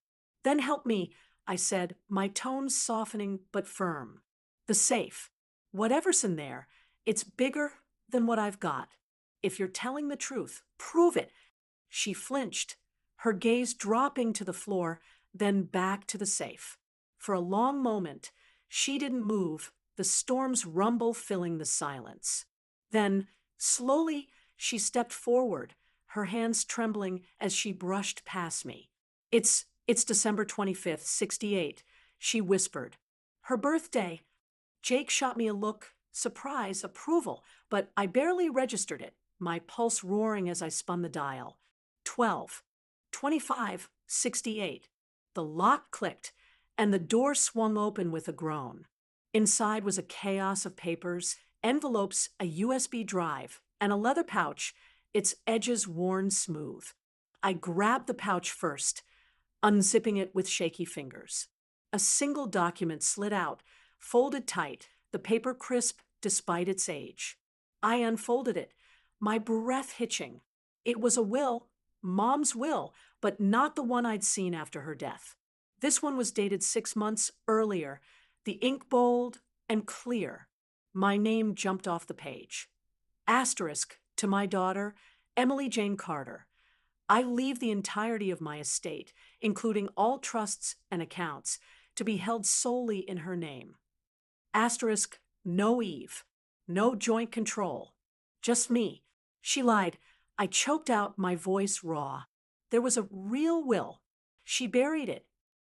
Then help me, I said, my tone softening but firm. The safe. Whatever's in there, it's bigger than what I've got. If you're telling the truth, prove it. She flinched, her gaze dropping to the floor, then back to the safe. For a long moment, she didn't move, the storm's rumble filling the silence. Then, slowly, she stepped forward, her hands trembling as she brushed past me. It's December 25th, 68, she whispered. Her birthday. Jake shot me a look, surprise, approval, but I barely registered it, my pulse roaring as I spun the dial. 12, 25, 68. The lock clicked, and the door swung open with a groan. Inside was a chaos of papers, envelopes, a USB drive, and a leather pouch, its edges worn smooth. I grabbed the pouch first, unzipping it with shaky fingers. A single document slid out, folded tight, the paper crisp despite its age. I unfolded it, my breath hitching. It was a will, Mom's will, but not the one I'd seen after her death. This one was dated 6 months earlier, the ink bold and clear. My name jumped off the page. Asterisk to my daughter, Emily Jane Carter. I leave the entirety of my estate, including all trusts and accounts, to be held solely in her name. Asterisk, no Eve, no joint control, just me. She lied. I choked out, my voice raw. There was a real will. She buried it.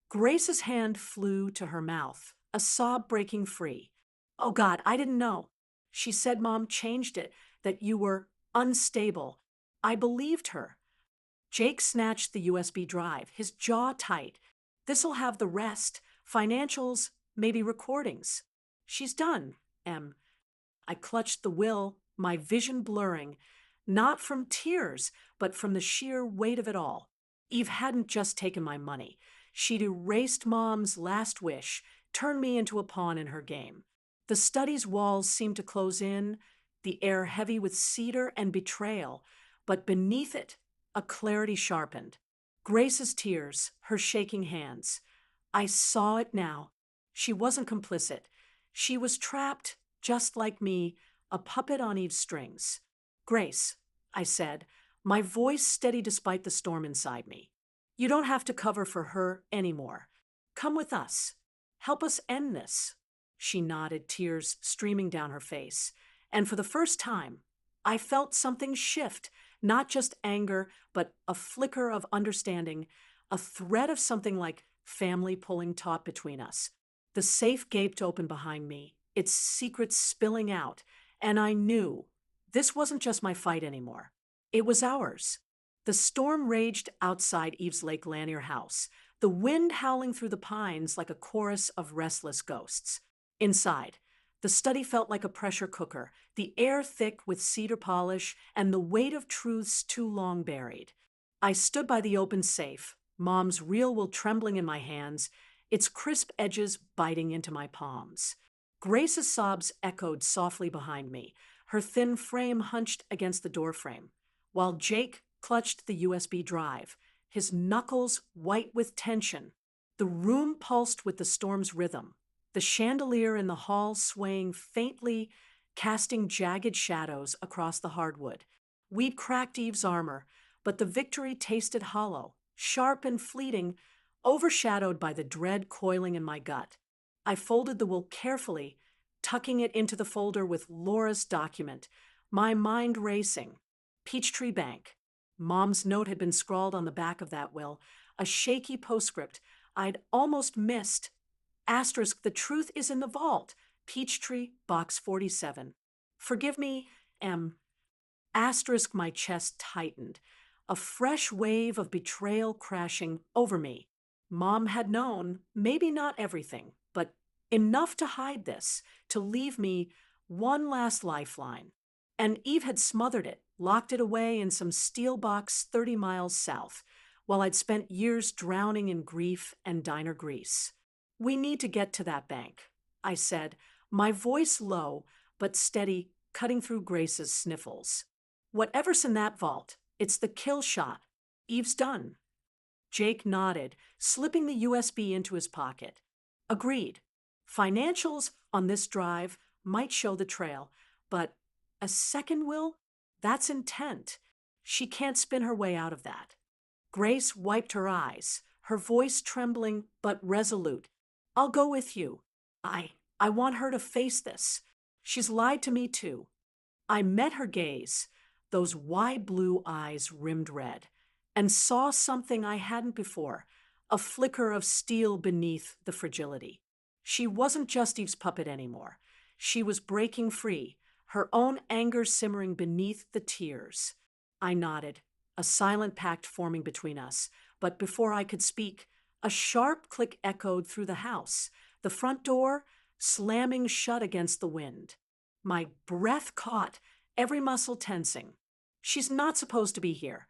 Grace's hand flew to her mouth, a sob breaking free. Oh God, I didn't know. She said Mom changed it, that you were unstable. I believed her. Jake snatched the USB drive, his jaw tight. This'll have the rest, financials, maybe recordings. She's done, Em. I clutched the will, my vision blurring, not from tears, but from the sheer weight of it all. Eve hadn't just taken my money. She'd erased Mom's last wish, turned me into a pawn in her game. The study's walls seemed to close in, the air heavy with cedar and betrayal, but beneath it, a clarity sharpened. Grace's tears, her shaking hands. I saw it now. She wasn't complicit. She was trapped, just like me, a puppet on Eve's strings. Grace, I said, my voice steady despite the storm inside me. You don't have to cover for her anymore. Come with us. Help us end this. She nodded, tears streaming down her face. And for the first time, I felt something shift, not just anger, but a flicker of understanding, a thread of something like family pulling taut between us. The safe gaped open behind me, its secrets spilling out, and I knew this wasn't just my fight anymore. It was ours. The storm raged outside Eve's Lake Lanier house, the wind howling through the pines like a chorus of restless ghosts. Inside, the study felt like a pressure cooker, the air thick with cedar polish and the weight of truths too long buried. I stood by the open safe, Mom's real will trembling in my hands, its crisp edges biting into my palms. Grace's sobs echoed softly behind me, her thin frame hunched against the doorframe, while Jake clutched the USB drive, his knuckles white with tension. The room pulsed with the storm's rhythm, the chandelier in the hall swaying faintly, casting jagged shadows across the hardwood. We'd cracked Eve's armor, but the victory tasted hollow, sharp and fleeting, overshadowed by the dread coiling in my gut. I folded the will carefully, tucking it into the folder with Laura's document, my mind racing. Peachtree Bank. Mom's note had been scrawled on the back of that will, a shaky postscript I'd almost missed. Asterisk, the truth is in the vault. Peachtree, Box 47. Forgive me, M. Asterisk, my chest tightened. A fresh wave of betrayal crashing over me. Mom had known, maybe not everything, but enough to hide this, to leave me one last lifeline. And Eve had smothered it, locked it away in some steel box 30 miles south, while I'd spent years drowning in grief and diner grease. We need to get to that bank, I said, my voice low but steady, cutting through Grace's sniffles. Whatever's in that vault, it's the kill shot. Eve's done. Jake nodded, slipping the USB into his pocket. Agreed. Financials on this drive might show the trail, but a second will? That's intent. She can't spin her way out of that. Grace wiped her eyes, her voice trembling but resolute. I'll go with you. I want her to face this. She's lied to me too. I met her gaze, those wide blue eyes rimmed red, and saw something I hadn't before, a flicker of steel beneath the fragility. She wasn't just Eve's puppet anymore. She was breaking free, her own anger simmering beneath the tears. I nodded, a silent pact forming between us, but before I could speak, a sharp click echoed through the house, the front door slamming shut against the wind. My breath caught, every muscle tensing. She's not supposed to be here,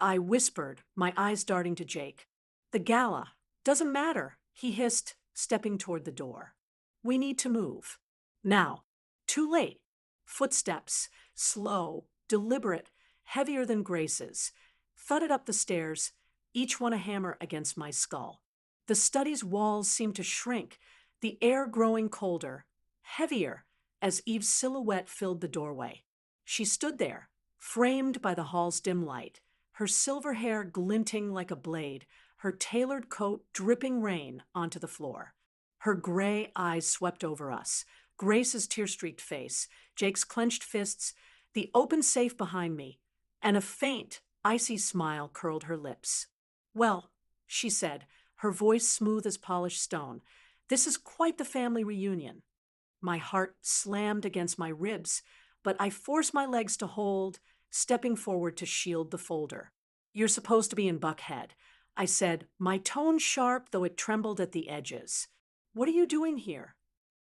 I whispered, my eyes darting to Jake. The gala. Doesn't matter, he hissed, stepping toward the door. We need to move. Now. Too late. Footsteps, slow, deliberate, heavier than Grace's, thudded up the stairs, each one a hammer against my skull. The study's walls seemed to shrink, the air growing colder, heavier, as Eve's silhouette filled the doorway. She stood there, framed by the hall's dim light, her silver hair glinting like a blade, her tailored coat dripping rain onto the floor. Her gray eyes swept over us, Grace's tear-streaked face, Jake's clenched fists, the open safe behind me, and a faint, icy smile curled her lips. Well, she said, her voice smooth as polished stone, this is quite the family reunion. My heart slammed against my ribs, but I forced my legs to hold, stepping forward to shield the folder. You're supposed to be in Buckhead, I said, my tone sharp though it trembled at the edges. What are you doing here?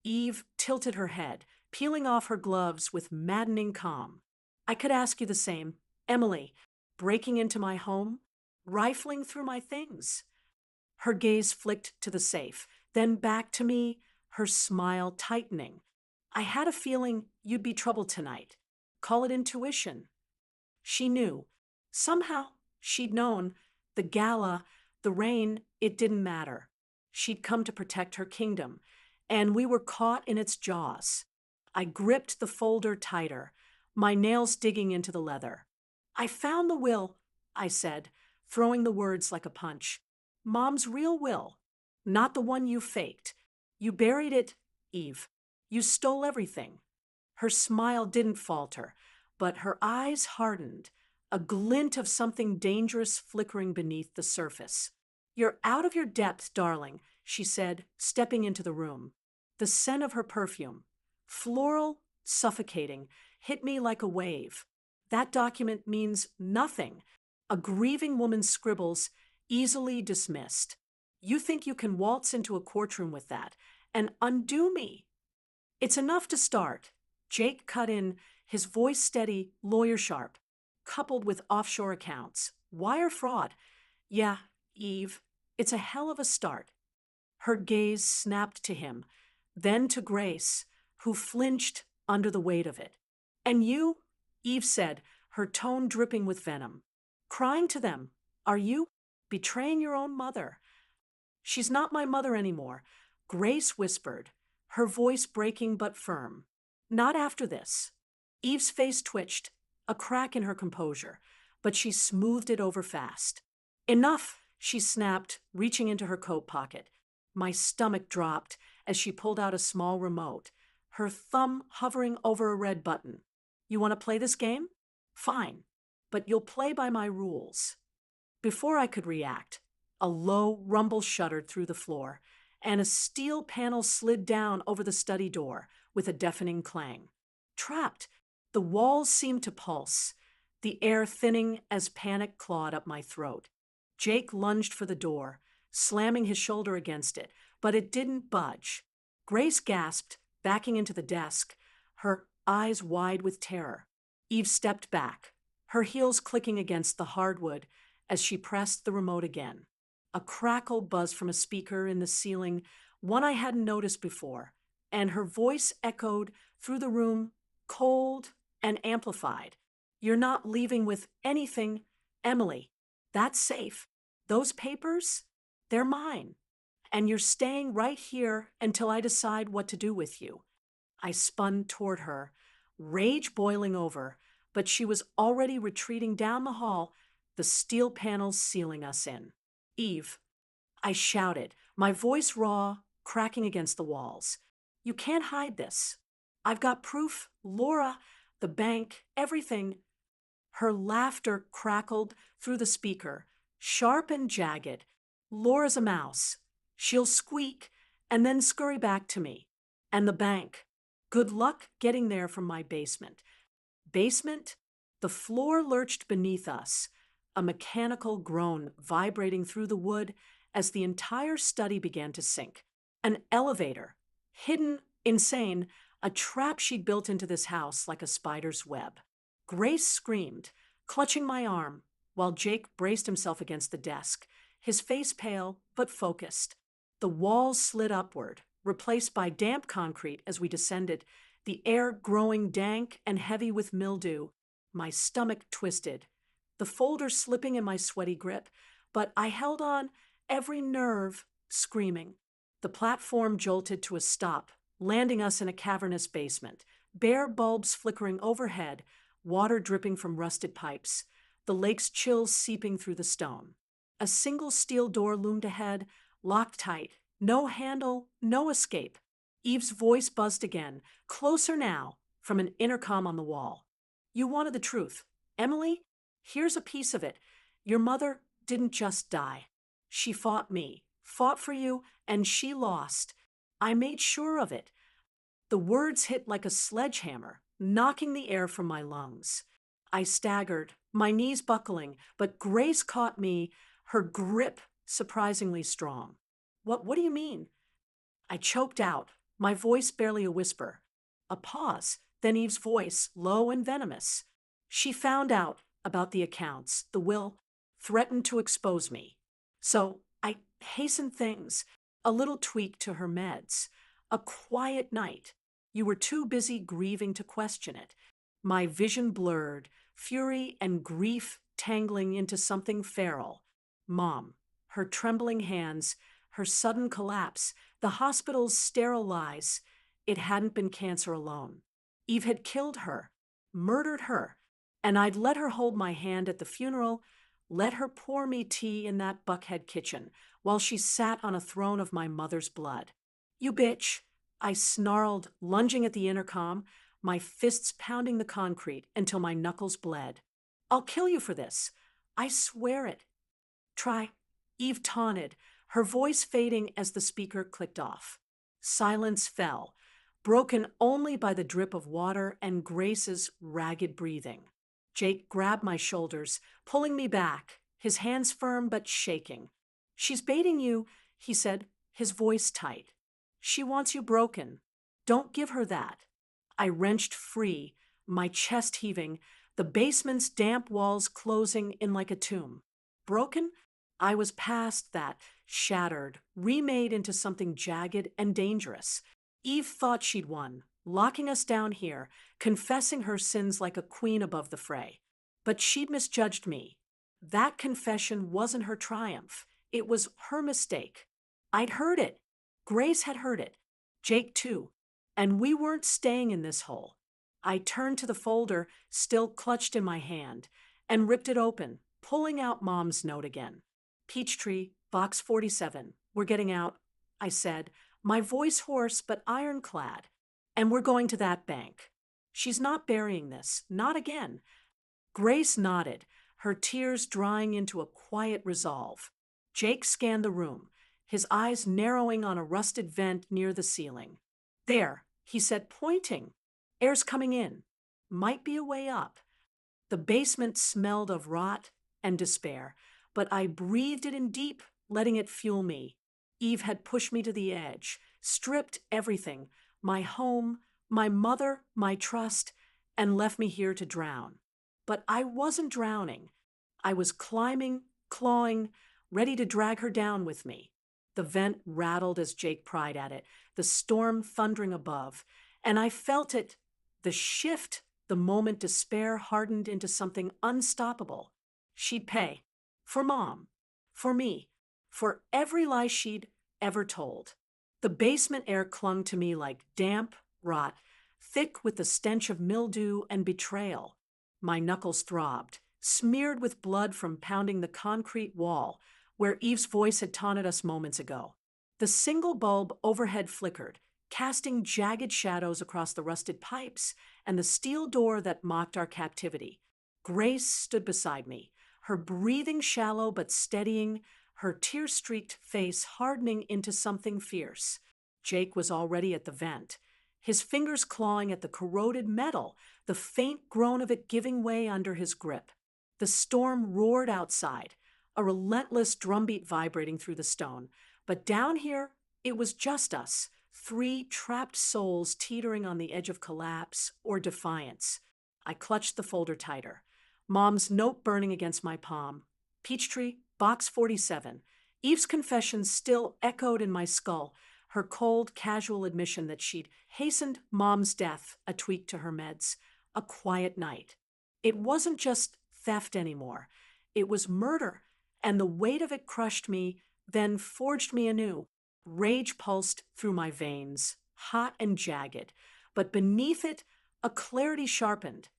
Eve tilted her head, peeling off her gloves with maddening calm. I could ask you the same. Emily, breaking into my home, rifling through my things. Her gaze flicked to the safe, then back to me, her smile tightening. I had a feeling you'd be trouble tonight. Call it intuition. She knew. Somehow, she'd known. The gala, the rain, it didn't matter. She'd come to protect her kingdom, and we were caught in its jaws. I gripped the folder tighter, my nails digging into the leather. I found the will, I said, throwing the words like a punch. Mom's real will, not the one you faked. You buried it, Eve. You stole everything. Her smile didn't falter, but her eyes hardened, a glint of something dangerous flickering beneath the surface. You're out of your depth, darling, she said, stepping into the room. The scent of her perfume, floral, suffocating, hit me like a wave. That document means nothing. A grieving woman's scribbles, easily dismissed. You think you can waltz into a courtroom with that and undo me? It's enough to start. Jake cut in, his voice steady, lawyer sharp, coupled with offshore accounts. Wire fraud. Yeah, Eve, it's a hell of a start. Her gaze snapped to him, then to Grace, who flinched under the weight of it. And you? Eve said, her tone dripping with venom. Crying to them, are you? Betraying your own mother. She's not my mother anymore, Grace whispered, her voice breaking but firm. Not after this. Eve's face twitched, a crack in her composure, but she smoothed it over fast. Enough, she snapped, reaching into her coat pocket. My stomach dropped as she pulled out a small remote, her thumb hovering over a red button. You want to play this game? Fine, but you'll play by my rules. Before I could react, a low rumble shuddered through the floor, and a steel panel slid down over the study door with a deafening clang. Trapped, the walls seemed to pulse, the air thinning as panic clawed up my throat. Jake lunged for the door, slamming his shoulder against it, but it didn't budge. Grace gasped, backing into the desk, her eyes wide with terror. Eve stepped back, her heels clicking against the hardwood as she pressed the remote again. A crackle buzzed from a speaker in the ceiling, one I hadn't noticed before, and her voice echoed through the room, cold and amplified. You're not leaving with anything, Emily. That's safe. Those papers, they're mine. And you're staying right here until I decide what to do with you. I spun toward her, rage boiling over, but she was already retreating down the hall, the steel panels sealing us in. Eve, I shouted, my voice raw, cracking against the walls. You can't hide this. I've got proof, Laura, the bank, everything. Her laughter crackled through the speaker, sharp and jagged. Laura's a mouse. She'll squeak and then scurry back to me. And the bank. Good luck getting there from my basement. Basement? The floor lurched beneath us, a mechanical groan vibrating through the wood as the entire study began to sink. An elevator, hidden, insane, a trap she'd built into this house like a spider's web. Grace screamed, clutching my arm, while Jake braced himself against the desk, his face pale but focused. The walls slid upward, replaced by damp concrete as we descended, the air growing dank and heavy with mildew. My stomach twisted, the folder slipping in my sweaty grip, but I held on, every nerve screaming. The platform jolted to a stop, landing us in a cavernous basement, bare bulbs flickering overhead, water dripping from rusted pipes, the lake's chill seeping through the stone. A single steel door loomed ahead, locked tight, no handle, no escape. Eve's voice buzzed again, closer now, from an intercom on the wall. You wanted the truth. Emily, here's a piece of it. Your mother didn't just die. She fought me, fought for you, and she lost. I made sure of it. The words hit like a sledgehammer, knocking the air from my lungs. I staggered, my knees buckling, but Grace caught me, her grip surprisingly strong. What do you mean? I choked out, my voice barely a whisper. A pause, then Eve's voice, low and venomous. She found out about the accounts, the will, threatened to expose me. So I hastened things, a little tweak to her meds. A quiet night. You were too busy grieving to question it. My vision blurred, fury and grief tangling into something feral. Mom, her trembling hands, her sudden collapse, the hospital's sterile lies. It hadn't been cancer alone. Eve had killed her, murdered her, and I'd let her hold my hand at the funeral, let her pour me tea in that Buckhead kitchen while she sat on a throne of my mother's blood. You bitch, I snarled, lunging at the intercom, my fists pounding the concrete until my knuckles bled. I'll kill you for this. I swear it. Try. Eve taunted, her voice fading as the speaker clicked off. Silence fell, broken only by the drip of water and Grace's ragged breathing. Jake grabbed my shoulders, pulling me back, his hands firm but shaking. She's baiting you, he said, his voice tight. She wants you broken. Don't give her that. I wrenched free, my chest heaving, the basement's damp walls closing in like a tomb. Broken? I was past that, shattered, remade into something jagged and dangerous. Eve thought she'd won, locking us down here, confessing her sins like a queen above the fray. But she'd misjudged me. That confession wasn't her triumph. It was her mistake. I'd heard it. Grace had heard it. Jake, too. And we weren't staying in this hole. I turned to the folder, still clutched in my hand, and ripped it open, pulling out Mom's note again. Peachtree, Box 47. We're getting out, I said, my voice hoarse but ironclad. And we're going to that bank. She's not burying this, not again. Grace nodded, her tears drying into a quiet resolve. Jake scanned the room, his eyes narrowing on a rusted vent near the ceiling. There, he said, pointing. Air's coming in. Might be a way up. The basement smelled of rot and despair, but I breathed it in deep, letting it fuel me. Eve had pushed me to the edge, stripped everything, my home, my mother, my trust, and left me here to drown. But I wasn't drowning. I was climbing, clawing, ready to drag her down with me. The vent rattled as Jake pried at it, the storm thundering above, and I felt it, the shift, the moment despair hardened into something unstoppable. She'd pay. For Mom. For me. For every lie she'd ever told. The basement air clung to me like damp rot, thick with the stench of mildew and betrayal. My knuckles throbbed, smeared with blood from pounding the concrete wall, where Eve's voice had taunted us moments ago. The single bulb overhead flickered, casting jagged shadows across the rusted pipes and the steel door that mocked our captivity. Grace stood beside me, her breathing shallow but steadying, her tear-streaked face hardening into something fierce. Jake was already at the vent, his fingers clawing at the corroded metal, the faint groan of it giving way under his grip. The storm roared outside, a relentless drumbeat vibrating through the stone. But down here, it was just us, three trapped souls teetering on the edge of collapse or defiance. I clutched the folder tighter, Mom's note burning against my palm. Peachtree, Box 47. Eve's confession still echoed in my skull, her cold, casual admission that she'd hastened Mom's death, a tweak to her meds, a quiet night. It wasn't just theft anymore. It was murder, and the weight of it crushed me, then forged me anew. Rage pulsed through my veins, hot and jagged, but beneath it, a clarity sharpened.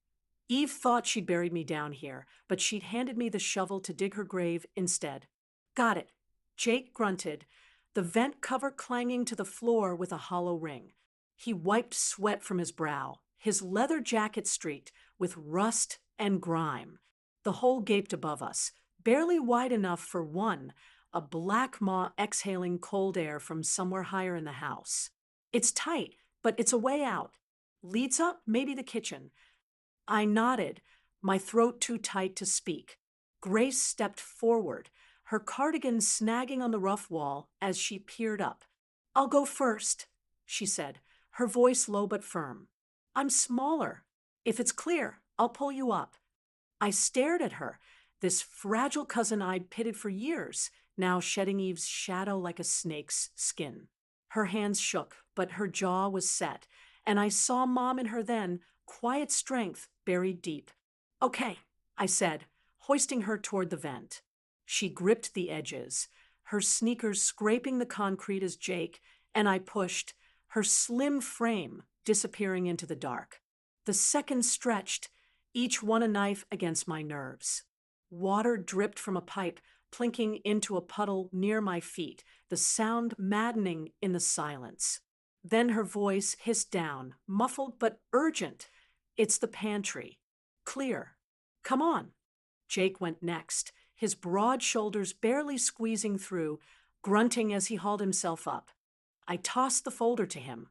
Eve thought she'd buried me down here, but she'd handed me the shovel to dig her grave instead. Got it. Jake grunted, the vent cover clanging to the floor with a hollow ring. He wiped sweat from his brow, his leather jacket streaked with rust and grime. The hole gaped above us, barely wide enough for one, a black maw exhaling cold air from somewhere higher in the house. It's tight, but it's a way out. Leads up, maybe the kitchen. I nodded, my throat too tight to speak. Grace stepped forward, her cardigan snagging on the rough wall as she peered up. I'll go first, she said, her voice low but firm. I'm smaller. If it's clear, I'll pull you up. I stared at her, this fragile cousin I'd pitted for years, now shedding Eve's shadow like a snake's skin. Her hands shook, but her jaw was set, and I saw Mom in her then, quiet strength buried deep. Okay, I said, hoisting her toward the vent. She gripped the edges, her sneakers scraping the concrete as Jake, and I pushed, her slim frame disappearing into the dark. The seconds stretched, each one a knife against my nerves. Water dripped from a pipe, plinking into a puddle near my feet, the sound maddening in the silence. Then her voice hissed down, muffled but urgent. It's the pantry. Clear. Come on. Jake went next, his broad shoulders barely squeezing through, grunting as he hauled himself up. I tossed the folder to him,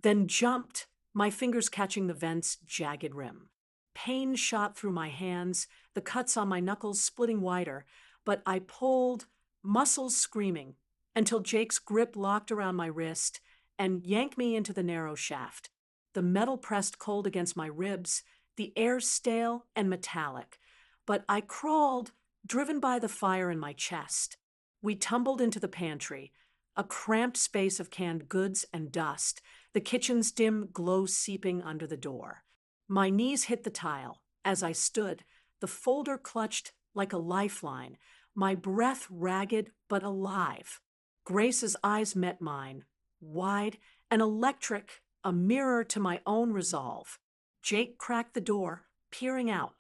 then jumped, my fingers catching the vent's jagged rim. Pain shot through my hands, the cuts on my knuckles splitting wider, but I pulled, muscles screaming, until Jake's grip locked around my wrist and yanked me into the narrow shaft. The metal pressed cold against my ribs, the air stale and metallic. But I crawled, driven by the fire in my chest. We tumbled into the pantry, a cramped space of canned goods and dust, the kitchen's dim glow seeping under the door. My knees hit the tile. As I stood, the folder clutched like a lifeline, my breath ragged but alive. Grace's eyes met mine, wide and electric, a mirror to my own resolve. Jake cracked the door, peering out.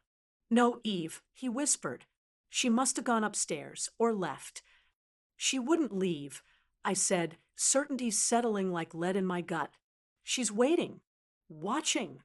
"No, Eve," he whispered. "She must have gone upstairs or left." "She wouldn't leave," I said, certainty settling like lead in my gut. "She's waiting, watching."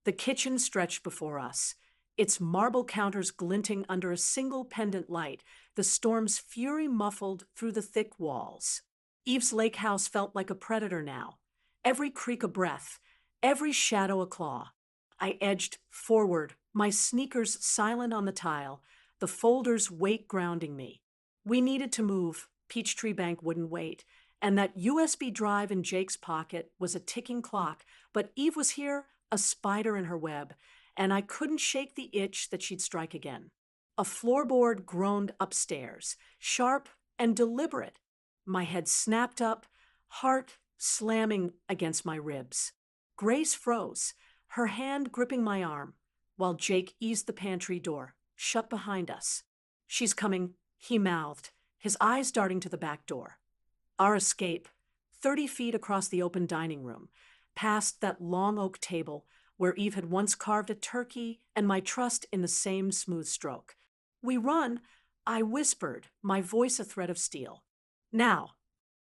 The kitchen stretched before us, its marble counters glinting under a single pendant light, the storm's fury muffled through the thick walls. Eve's lake house felt like a predator now, every creak a breath, every shadow a claw. I edged forward, my sneakers silent on the tile, the folder's weight grounding me. We needed to move, Peachtree Bank wouldn't wait, and that USB drive in Jake's pocket was a ticking clock, but Eve was here, a spider in her web, and I couldn't shake the itch that she'd strike again. A floorboard groaned upstairs, sharp and deliberate. My head snapped up, heart slamming against my ribs. Grace froze, her hand gripping my arm, while Jake eased the pantry door, shut behind us. "She's coming," he mouthed, his eyes darting to the back door. Our escape, 30 feet across the open dining room, past that long oak table where Eve had once carved a turkey and my trust in the same smooth stroke. "We run," I whispered, my voice a thread of steel. "Now."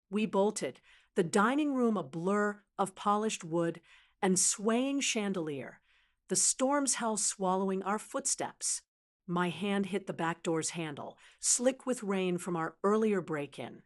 We bolted, the dining room a blur of polished wood and swaying chandelier, the storm's hell swallowing our footsteps. My hand hit the back door's handle, slick with rain from our earlier break-in,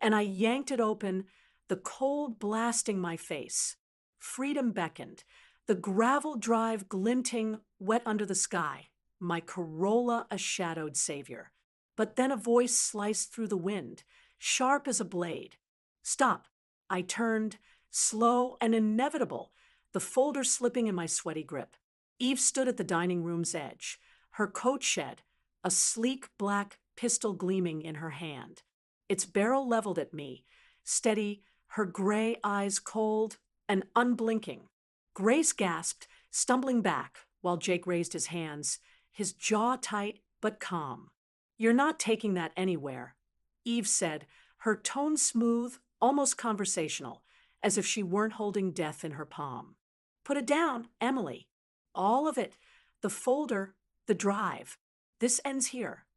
and I yanked it open, the cold blasting my face. Freedom beckoned, the gravel drive glinting wet under the sky, my Corolla a shadowed savior. But then a voice sliced through the wind, sharp as a blade. "Stop." I turned, slow and inevitable, the folder slipping in my sweaty grip. Eve stood at the dining room's edge, her coat shed, a sleek black pistol gleaming in her hand, its barrel leveled at me, steady, her gray eyes cold and unblinking. Grace gasped, stumbling back, while Jake raised his hands, his jaw tight but calm. "You're not taking that anywhere," Eve said, her tone smooth, almost conversational, as if she weren't holding death in her palm. "Put it down, Emily. All of it. The folder, the drive. This ends here."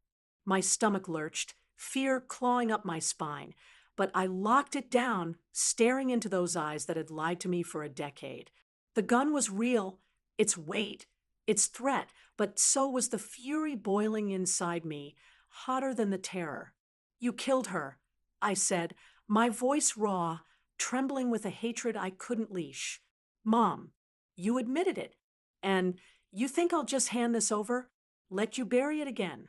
My stomach lurched, fear clawing up my spine, but I locked it down, staring into those eyes that had lied to me for a decade. The gun was real, its weight, its threat, but so was the fury boiling inside me, hotter than the terror. "You killed her," I said, my voice raw, trembling with a hatred I couldn't leash. "Mom, you admitted it. And you think I'll just hand this over? Let you bury it again?"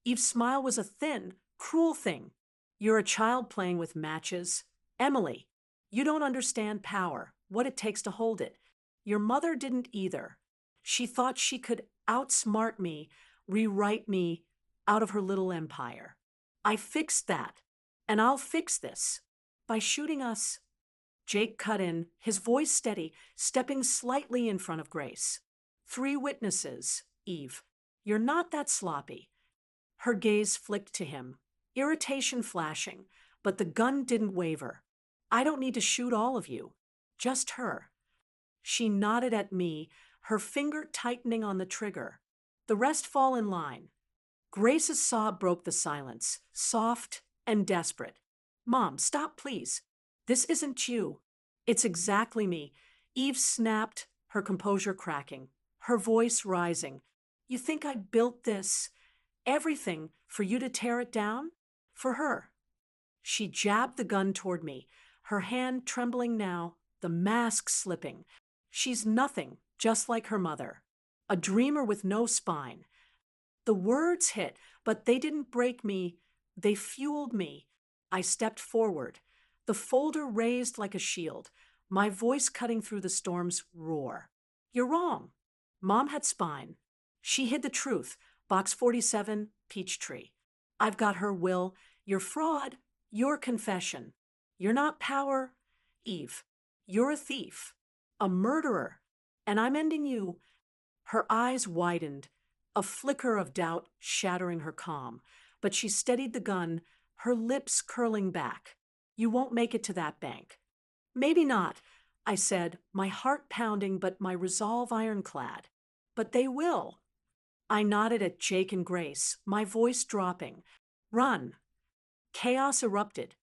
Eve's smile was a thin, cruel thing. "You're a child playing with matches. Emily, you don't understand power, what it takes to hold it. Your mother didn't either. She thought she could outsmart me, rewrite me out of her little empire. I fixed that, and I'll fix this. By shooting us." Jake cut in, his voice steady, stepping slightly in front of Grace. "3 witnesses, Eve. You're not that sloppy." Her gaze flicked to him, irritation flashing, but the gun didn't waver. "I don't need to shoot all of you, just her." She nodded at me, her finger tightening on the trigger. "The rest fall in line." Grace's sob broke the silence, soft and desperate. "Mom, stop, please. This isn't you. It's exactly me." Eve snapped, her composure cracking, her voice rising. "You think I built this, everything, for you to tear it down? For her." She jabbed the gun toward me, her hand trembling now, the mask slipping. "She's nothing, just like her mother. A dreamer with no spine." The words hit, but they didn't break me. They fueled me. I stepped forward, the folder raised like a shield, my voice cutting through the storm's roar. You're wrong. Mom had spine. She hid the truth. Box 47, Peachtree. I've got her will. Your fraud. Your confession. You're not power. Eve, you're a thief. A murderer. And I'm ending you. Her eyes widened, a flicker of doubt shattering her calm. But she steadied the gun, her lips curling back. You won't make it to that bank. Maybe not, I said, my heart pounding but my resolve ironclad. But they will. I nodded at Jake and Grace, my voice dropping. Run. Chaos erupted.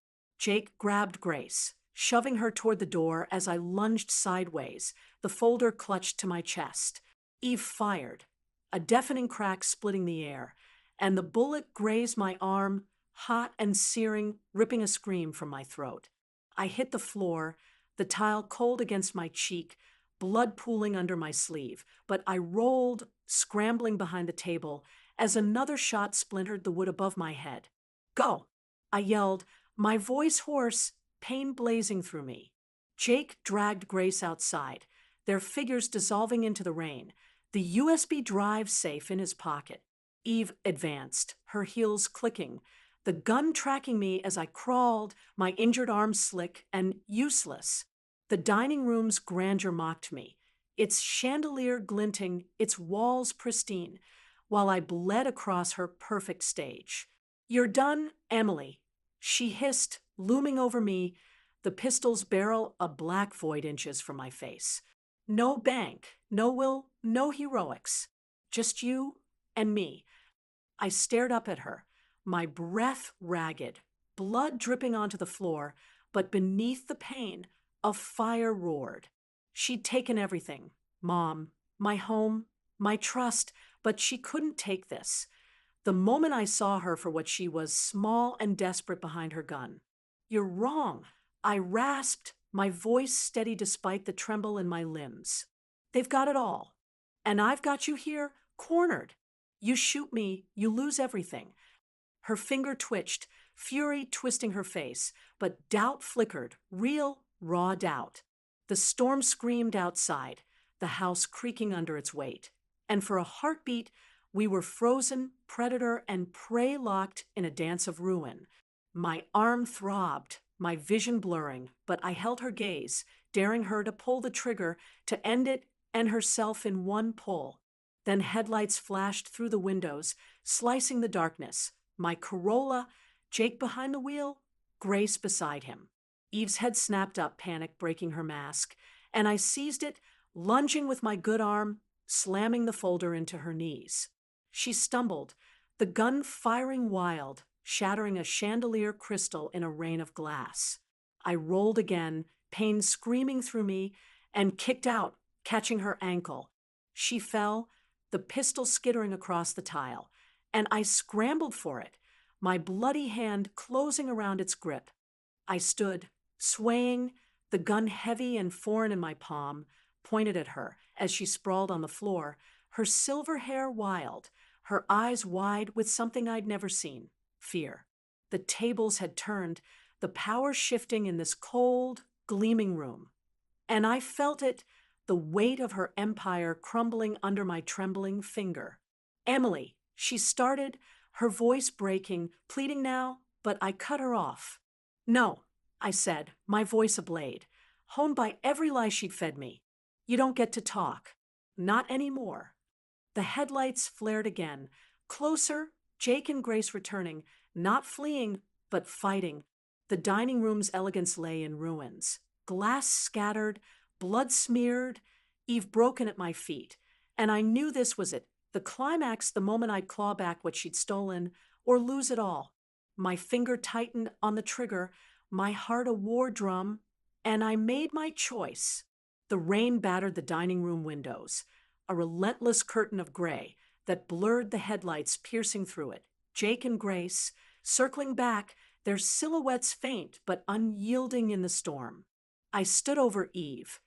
Jake grabbed Grace, shoving her toward the door as I lunged sideways, the folder clutched to my chest. Eve fired, a deafening crack splitting the air, and the bullet grazed my arm, hot and searing, ripping a scream from my throat. I hit the floor, the tile cold against my cheek, blood pooling under my sleeve, but I rolled, scrambling behind the table, as another shot splintered the wood above my head. Go! I yelled, my voice hoarse, pain blazing through me. Jake dragged Grace outside, their figures dissolving into the rain, the USB drive safe in his pocket. Eve advanced, her heels clicking, the gun tracking me as I crawled, my injured arm slick and useless. The dining room's grandeur mocked me, its chandelier glinting, its walls pristine, while I bled across her perfect stage. You're done, Emily, she hissed, looming over me, the pistol's barrel a black void inches from my face. No bank, no will, no heroics. Just you and me. I stared up at her, my breath ragged, blood dripping onto the floor, but beneath the pain, a fire roared. She'd taken everything, Mom, my home, my trust, but she couldn't take this. The moment I saw her for what she was, small and desperate behind her gun. You're wrong, I rasped, my voice steady despite the tremble in my limbs. They've got it all. And I've got you here, cornered. You shoot me, you lose everything. Her finger twitched, fury twisting her face, but doubt flickered, real, raw doubt. The storm screamed outside, the house creaking under its weight. And for a heartbeat, we were frozen, predator and prey locked in a dance of ruin. My arm throbbed, my vision blurring, but I held her gaze, daring her to pull the trigger, to end it and herself in one pull. Then headlights flashed through the windows, slicing the darkness. My Corolla, Jake behind the wheel, Grace beside him. Eve's head snapped up, panic breaking her mask, and I seized it, lunging with my good arm, slamming the folder into her knees. She stumbled, the gun firing wild, shattering a chandelier crystal in a rain of glass. I rolled again, pain screaming through me, and kicked out, catching her ankle. She fell, the pistol skittering across the tile, and I scrambled for it, my bloody hand closing around its grip. I stood, swaying, the gun heavy and foreign in my palm, pointed at her as she sprawled on the floor, her silver hair wild, her eyes wide with something I'd never seen, fear. The tables had turned, the power shifting in this cold, gleaming room. And I felt it, the weight of her empire crumbling under my trembling finger. Emily, she started, her voice breaking, pleading now, but I cut her off. No, I said, my voice ablade, honed by every lie she'd fed me. You don't get to talk. Not anymore. The headlights flared again. Closer, Jake and Grace returning, not fleeing, but fighting. The dining room's elegance lay in ruins. Glass scattered, blood smeared, Eve broken at my feet. And I knew this was it, the climax the moment I'd claw back what she'd stolen, or lose it all. My finger tightened on the trigger, my heart a war drum, and I made my choice. The rain battered the dining room windows, a relentless curtain of gray that blurred the headlights piercing through it. Jake and Grace, circling back, their silhouettes faint but unyielding in the storm. I stood over Eve,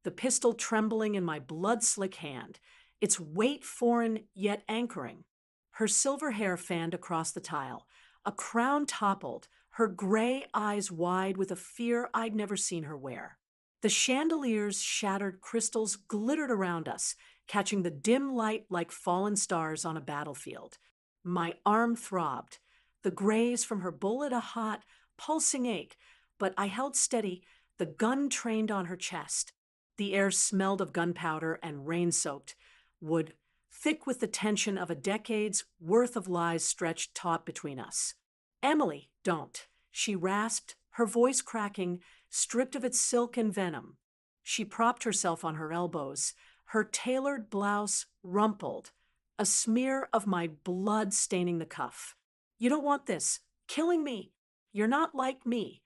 the pistol trembling in my blood-slick hand, its weight foreign yet anchoring. Her silver hair fanned across the tile, a crown toppled, her gray eyes wide with a fear I'd never seen her wear. The chandelier's shattered crystals glittered around us, catching the dim light like fallen stars on a battlefield. My arm throbbed, the graze from her bullet a hot, pulsing ache, but I held steady, the gun trained on her chest. The air smelled of gunpowder and rain-soaked wood, thick with the tension of a decade's worth of lies stretched taut between us. Emily, don't, she rasped, her voice cracking, stripped of its silk and venom. She propped herself on her elbows, her tailored blouse rumpled, a smear of my blood staining the cuff. You don't want this. Killing me. You're not like me.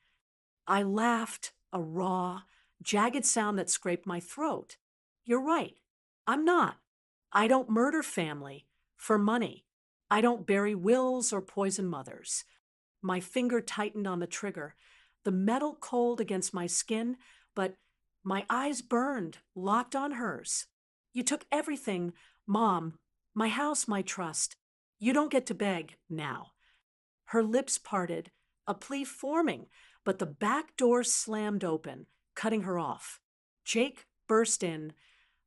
I laughed, a raw, jagged sound that scraped my throat. You're right. I'm not. I don't murder family for money. I don't bury wills or poison mothers. My finger tightened on the trigger, the metal cold against my skin, but my eyes burned, locked on hers. You took everything, Mom, my house, my trust. You don't get to beg now. Her lips parted, a plea forming, but the back door slammed open, cutting her off. Jake burst in,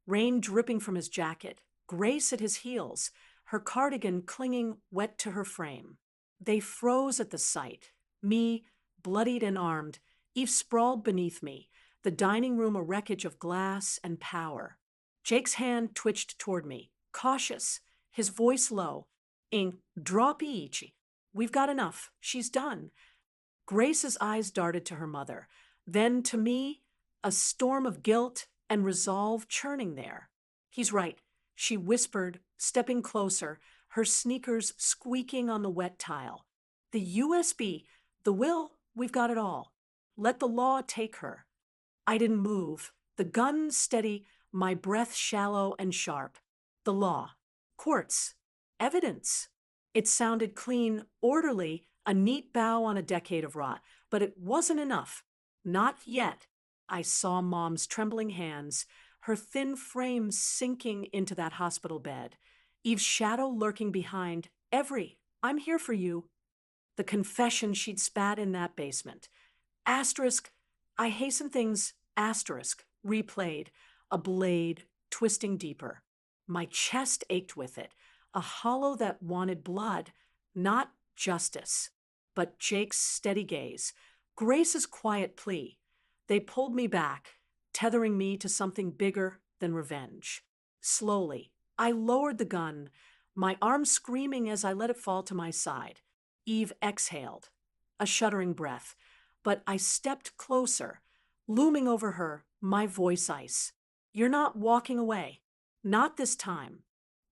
rain dripping from his jacket, Grace at his heels, her cardigan clinging wet to her frame. They froze at the sight, me, bloodied and armed, Eve sprawled beneath me, the dining room a wreckage of glass and power. Jake's hand twitched toward me, cautious, his voice low. Drop each. We've got enough. She's done. Grace's eyes darted to her mother, then to me, a storm of guilt and resolve churning there. He's right, she whispered, stepping closer, her sneakers squeaking on the wet tile. The USB, the will, we've got it all. Let the law take her. I didn't move, the gun steady, my breath shallow and sharp. The law. Courts. Evidence. It sounded clean, orderly, a neat bow on a decade of rot, but it wasn't enough. Not yet. I saw Mom's trembling hands, her thin frame sinking into that hospital bed, Eve's shadow lurking behind, I'm here for you. The confession she'd spat in that basement. Asterisk, I hasten things, asterisk, replayed, a blade, twisting deeper. My chest ached with it, a hollow that wanted blood, not justice. But Jake's steady gaze, Grace's quiet plea. They pulled me back, tethering me to something bigger than revenge. Slowly, I lowered the gun, my arm screaming as I let it fall to my side. Eve exhaled, a shuddering breath, but I stepped closer, looming over her, my voice ice. You're not walking away. Not this time.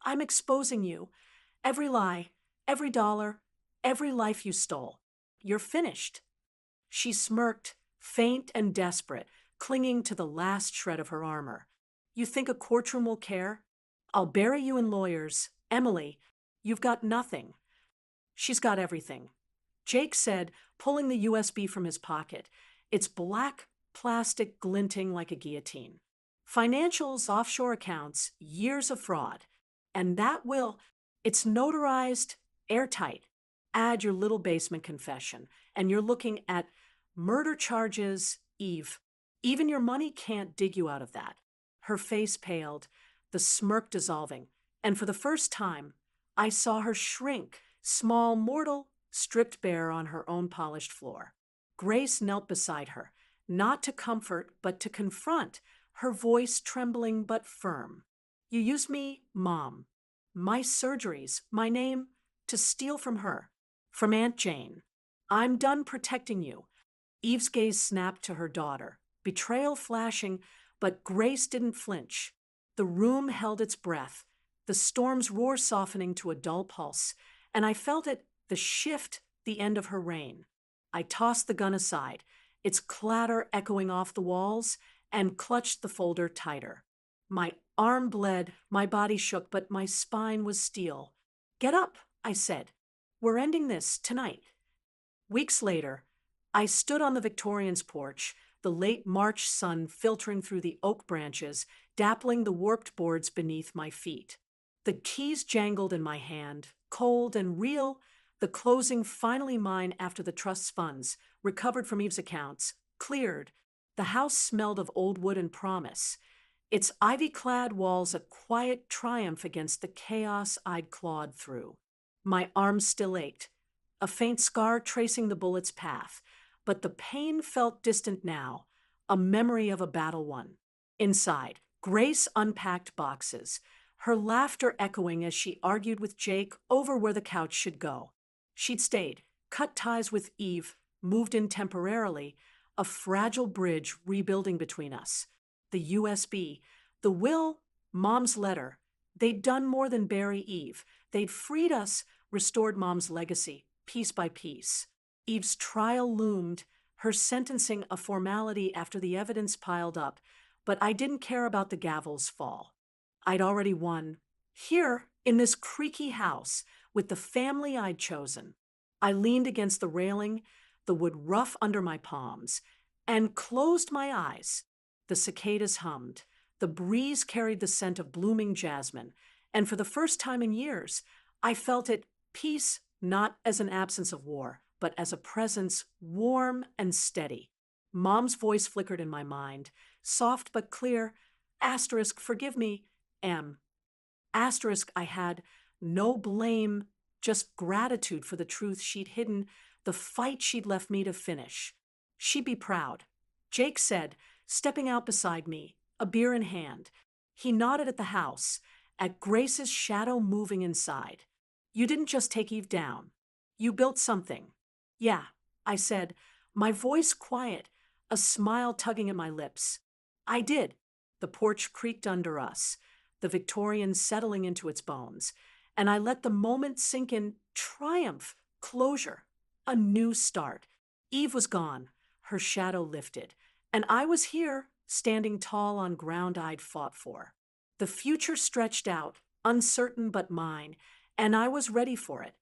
I'm exposing you. Every lie, every dollar, every life you stole. You're finished. She smirked, faint and desperate, clinging to the last shred of her armor. You think a courtroom will care? I'll bury you in lawyers. Emily, you've got nothing. She's got everything. Jake said, pulling the USB from his pocket. It's black plastic glinting like a guillotine. Financials, offshore accounts, years of fraud. And that will, it's notarized, airtight. Add your little basement confession, and you're looking at murder charges, Eve. Even your money can't dig you out of that. Her face paled, the smirk dissolving, and for the first time, I saw her shrink, small, mortal, stripped bare on her own polished floor. Grace knelt beside her, not to comfort, but to confront, her voice trembling but firm. You used me, Mom. My surgeries, my name, to steal from her, from Aunt Jane. I'm done protecting you. Eve's gaze snapped to her daughter, betrayal flashing, but Grace didn't flinch. The room held its breath, the storm's roar softening to a dull pulse, and I felt it, the shift, the end of her reign. I tossed the gun aside, its clatter echoing off the walls, and clutched the folder tighter. My arm bled, my body shook, but my spine was steel. Get up, I said. We're ending this tonight. Weeks later, I stood on the Victorian's porch, the late March sun filtering through the oak branches, dappling the warped boards beneath my feet. The keys jangled in my hand, cold and real, The closing, finally mine after the trust's funds, recovered from Eve's accounts, cleared. The house smelled of old wood and promise, its ivy-clad walls a quiet triumph against the chaos I'd clawed through. My arms still ached, a faint scar tracing the bullet's path, but the pain felt distant now, a memory of a battle won. Inside, Grace unpacked boxes, her laughter echoing as she argued with Jake over where the couch should go. She'd stayed, cut ties with Eve, moved in temporarily, a fragile bridge rebuilding between us. The USB, the will, Mom's letter. They'd done more than bury Eve. They'd freed us, restored Mom's legacy, piece by piece. Eve's trial loomed, her sentencing a formality after the evidence piled up, but I didn't care about the gavel's fall. I'd already won. Here, in this creaky house, with the family I'd chosen. I leaned against the railing, the wood rough under my palms, and closed my eyes. The cicadas hummed. The breeze carried the scent of blooming jasmine, and for the first time in years, I felt it peace not as an absence of war, but as a presence warm and steady. Mom's voice flickered in my mind, soft but clear. Asterisk, forgive me, M. Asterisk, I had no blame, just gratitude for the truth she'd hidden, the fight she'd left me to finish. She'd be proud. Jake said, stepping out beside me, a beer in hand. He nodded at the house, at Grace's shadow moving inside. You didn't just take Eve down. You built something. Yeah, I said, my voice quiet, a smile tugging at my lips. I did. The porch creaked under us, the Victorian settling into its bones, and I let the moment sink in. Triumph, closure, a new start. Eve was gone, her shadow lifted, and I was here, standing tall on ground I'd fought for. The future stretched out, uncertain but mine, and I was ready for it.